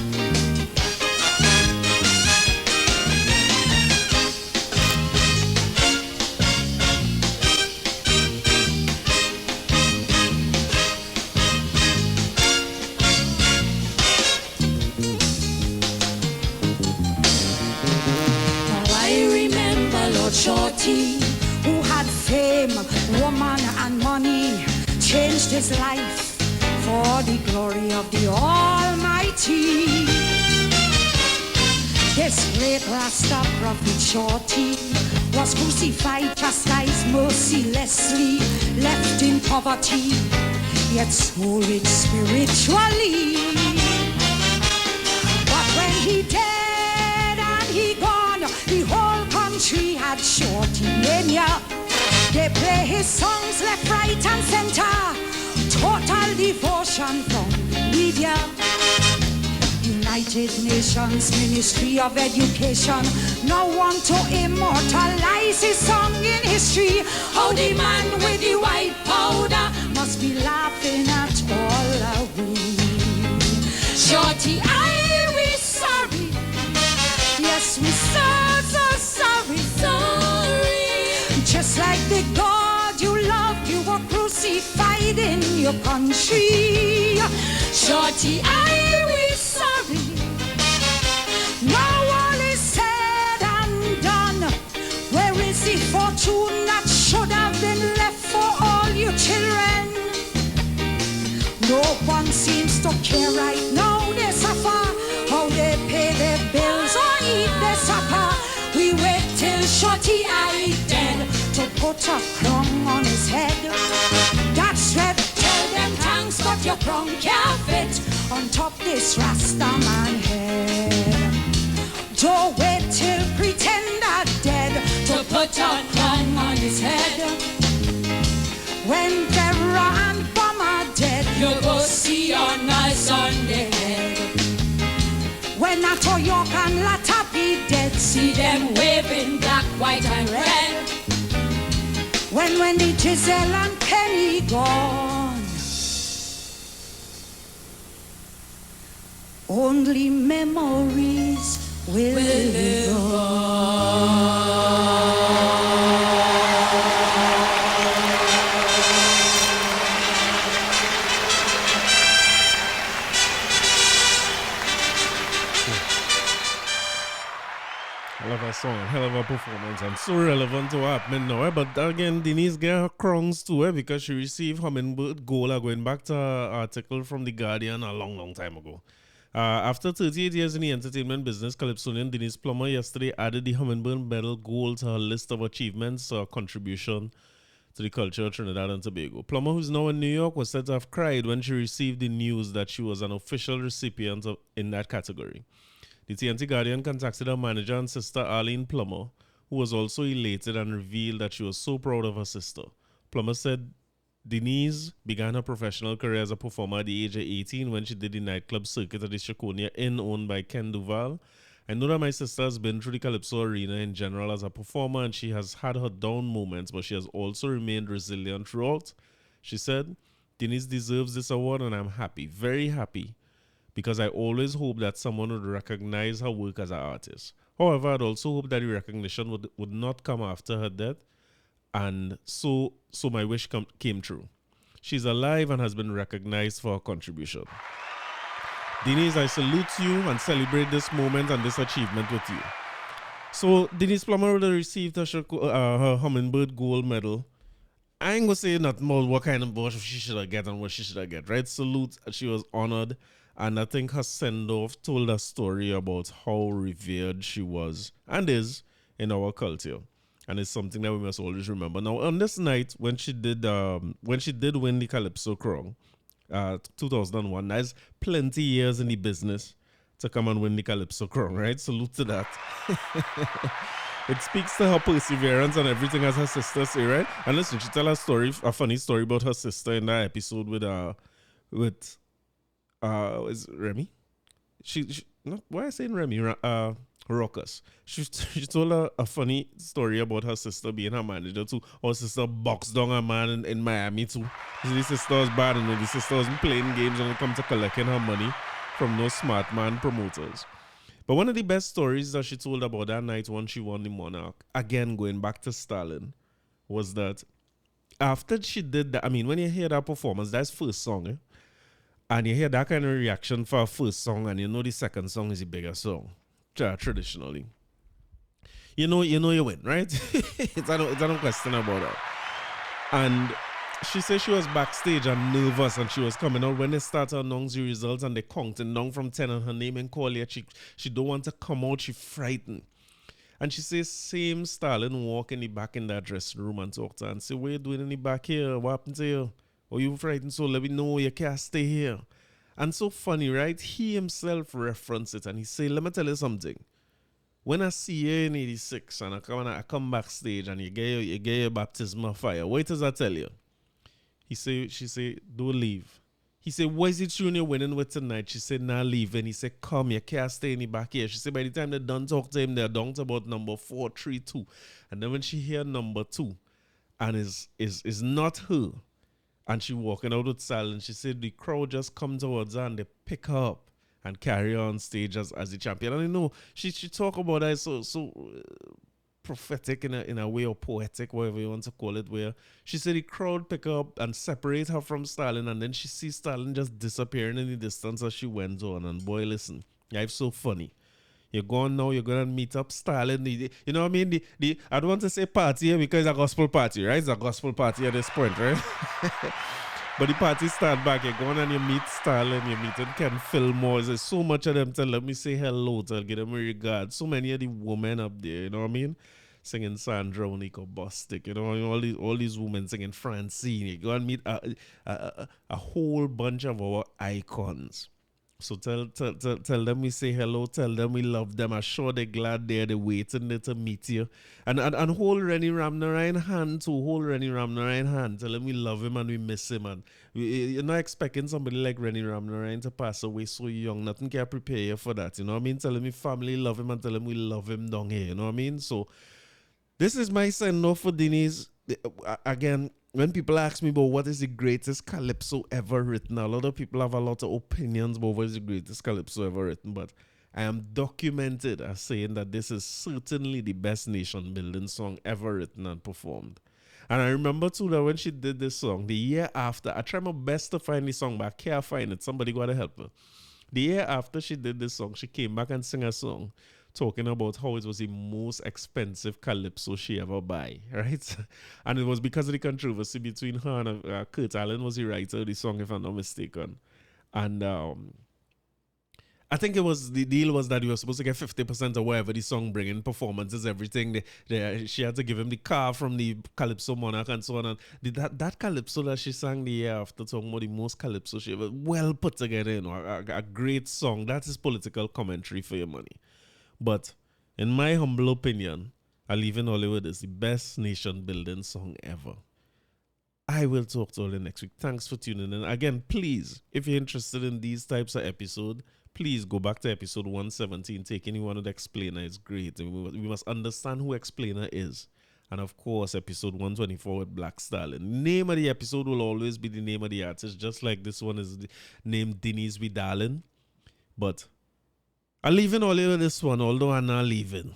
Shorty, who had fame, woman and money, changed his life for the glory of the Almighty. This great Rasta prophet Shorty was crucified, chastised mercilessly, left in poverty, yet so rich spiritually. But when he dead and he gone, the whole country had Shorty mania. They play his songs left, right and center. Total devotion from the media. United Nations Ministry of Education now want to immortalize his song in history. How the man with the white powder must be laughing at all we. Shorty, we sorry. Yes, we so sorry. Just like the God you loved, you were crucified in your country. Shorty, we sorry. Now all is said and done. Where is the fortune that should have been left for all you children? No one seems to care right now. They suffer, how they pay their bills or eat their supper. We wait till Shorty I dead to put a crown on his head. That's right, tell them thanks, but your crown can't fit on top this Rasta man head. Don't wait till pretender dead to put a crown on his head. When Deborah and Bomber dead, you go see on us on the head. walk and latter be dead. See them waving black, white and red. When Wendy, Giselle and Penny gone, only memories will live on. Hell of a song, hell of a performance, and so relevant to what happening now. But again, Denyse get her crowns too, because she received Hummingbird Gold, going back to her article from The Guardian a long, long time ago. After 38 years in the entertainment business, Calypsonian Denyse Plummer yesterday added the Hummingbird Medal Gold to her list of achievements or contribution to the culture of Trinidad and Tobago. Plummer, who's now in New York, was said to have cried when she received the news that she was an official recipient in that category. The TNT Guardian contacted her manager and sister Arlene Plummer, who was also elated and revealed that she was so proud of her sister. Plummer said Denyse began her professional career as a performer at the age of 18 when she did the nightclub circuit at the Chaconia Inn owned by Ken Duval. I know that my sister has been through the Calypso arena in general as a performer, and she has had her down moments, but she has also remained resilient throughout. She said, Denyse deserves this award and I'm happy, very happy, because I always hoped that someone would recognize her work as an artist. However, I'd also hoped that the recognition would not come after her death, and so my wish came true. She's alive and has been recognized for her contribution. Denyse, I salute you and celebrate this moment and this achievement with you. So, Denyse Plummer would have received her Hummingbird Gold Medal. I ain't gonna say nothing more what kind of what she should have get and what she should have get, right? Salute, she was honored. And I think her send-off told a story about how revered she was and is in our culture. And it's something that we must always remember. Now, on this night, when she did win the Calypso Crown, 2001, that's plenty years in the business to come and win the Calypso Crown, right? Salute to that. It speaks to her perseverance and everything, as her sister say, right? And listen, she tell a funny story about her sister in that episode with is Remy? She not why I saying Remy? Ruckus. She told a funny story about her sister being her manager too. Her sister boxed down a man in Miami too. So the sister was bad, and the sister wasn't playing games when it comes to collecting her money from those smart man promoters. But one of the best stories that she told about that night when she won the Monarch, again going back to Stalin, was that after she did that, I mean, when you hear that performance, that's first song, eh? And you hear that kind of reaction for a first song, and you know the second song is the bigger song, traditionally. You know you win, right? it's no question about that. And she said she was backstage and nervous, and she was coming out when they started announcing the results and they counting down from 10 and her name and call yet. She don't want to come out, she frightened. And she says same Stalin walk in the back in that dressing room and talk to her and say, what you doing in the back here? What happened to you? Oh, you frightened, so let me know you can't stay here. And so funny, right? He himself referenced it and he said, let me tell you something. When I see you in 86 and I come backstage and you get your baptism of fire, what does I tell you? She said, don't leave. He said, what is it true you're winning with tonight? She said, nah, leave. And he said, come, you can't stay in the back here. She said, by the time they're done talk to him, they're down to about number 4, 3, 2. And then when she hear number 2 and is not her, and she walking out with Stalin, she said the crowd just come towards her and they pick her up and carry her on stage as the champion. And I know she talk about that so prophetic in a way, or poetic, whatever you want to call it, where she said the crowd pick her up and separate her from Stalin, and then she sees Stalin just disappearing in the distance as she went on. And boy, listen, life's so funny. You're going now, you're going to meet up Stalin. You know what I mean? I don't want to say party here because it's a gospel party, right? It's a gospel party at this point, right? But the party start back. You're going and you meet Stalin, you're meeting Ken Fillmore. There's so much of them to let me say hello, to give them a regard. So many of the women up there, you know what I mean? Singing Sandra, Onika Bostic, you know, all these women singing Francine. You go and meet a whole bunch of our icons. So tell them we say hello, tell them we love them. I'm sure they're glad they're waiting there to meet you. And hold Rennie Ramnarine hand too. Hold Rennie Ramnarine hand. Tell him we love him and we miss him. And you're not expecting somebody like Rennie Ramnarine to pass away so young. Nothing can prepare you for that. You know what I mean? Tell him your family love him and tell him we love him down here. You know what I mean? So this is my send-off for Denyse. Again, when people ask me about what is the greatest calypso ever written, a lot of people have a lot of opinions about what is the greatest calypso ever written, but I am documented as saying that this is certainly the best nation-building song ever written and performed. And I remember too that when she did this song, the year after, I tried my best to find the song, but I can't find it. Somebody got to help her. The year after she did this song, she came back and sang a song talking about how it was the most expensive calypso she ever buy, right? And it was because of the controversy between her and Kurt Allen was the writer of the song, if I'm not mistaken. And I think it was, the deal was that you were supposed to get 50% of whatever the song bringing, performances, everything. She had to give him the car from the Calypso Monarch and so on. And that calypso that she sang the year after, talking about the most calypso she ever, well put together, you know, a great song. That is political commentary for your money. But in my humble opinion, I Live in Hollywood is the best nation-building song ever. I will talk to all you next week. Thanks for tuning in. Again, please, if you're interested in these types of episodes, please go back to episode 117. Take anyone with Explainer. It's great. We must understand who Explainer is. And of course, episode 124 with Black Stalin. Name of the episode will always be the name of the artist, just like this one is named Denyse Stalin. But I'm leaving all over this one, although I'm not leaving.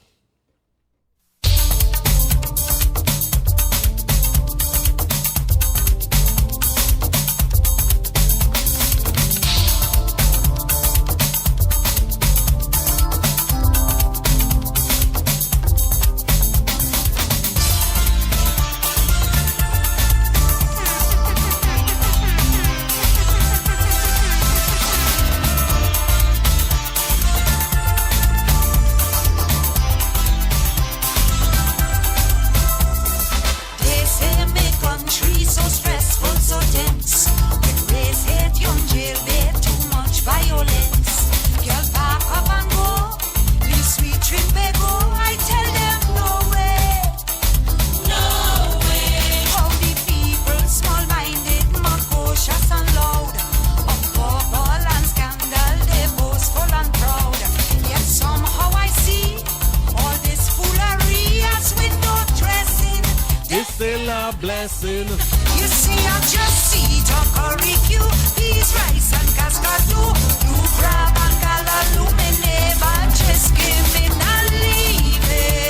Blessing. You see, I just see Tokoriku, peas, rice, and cascado. You grab and galalumine, but just give me not leave it.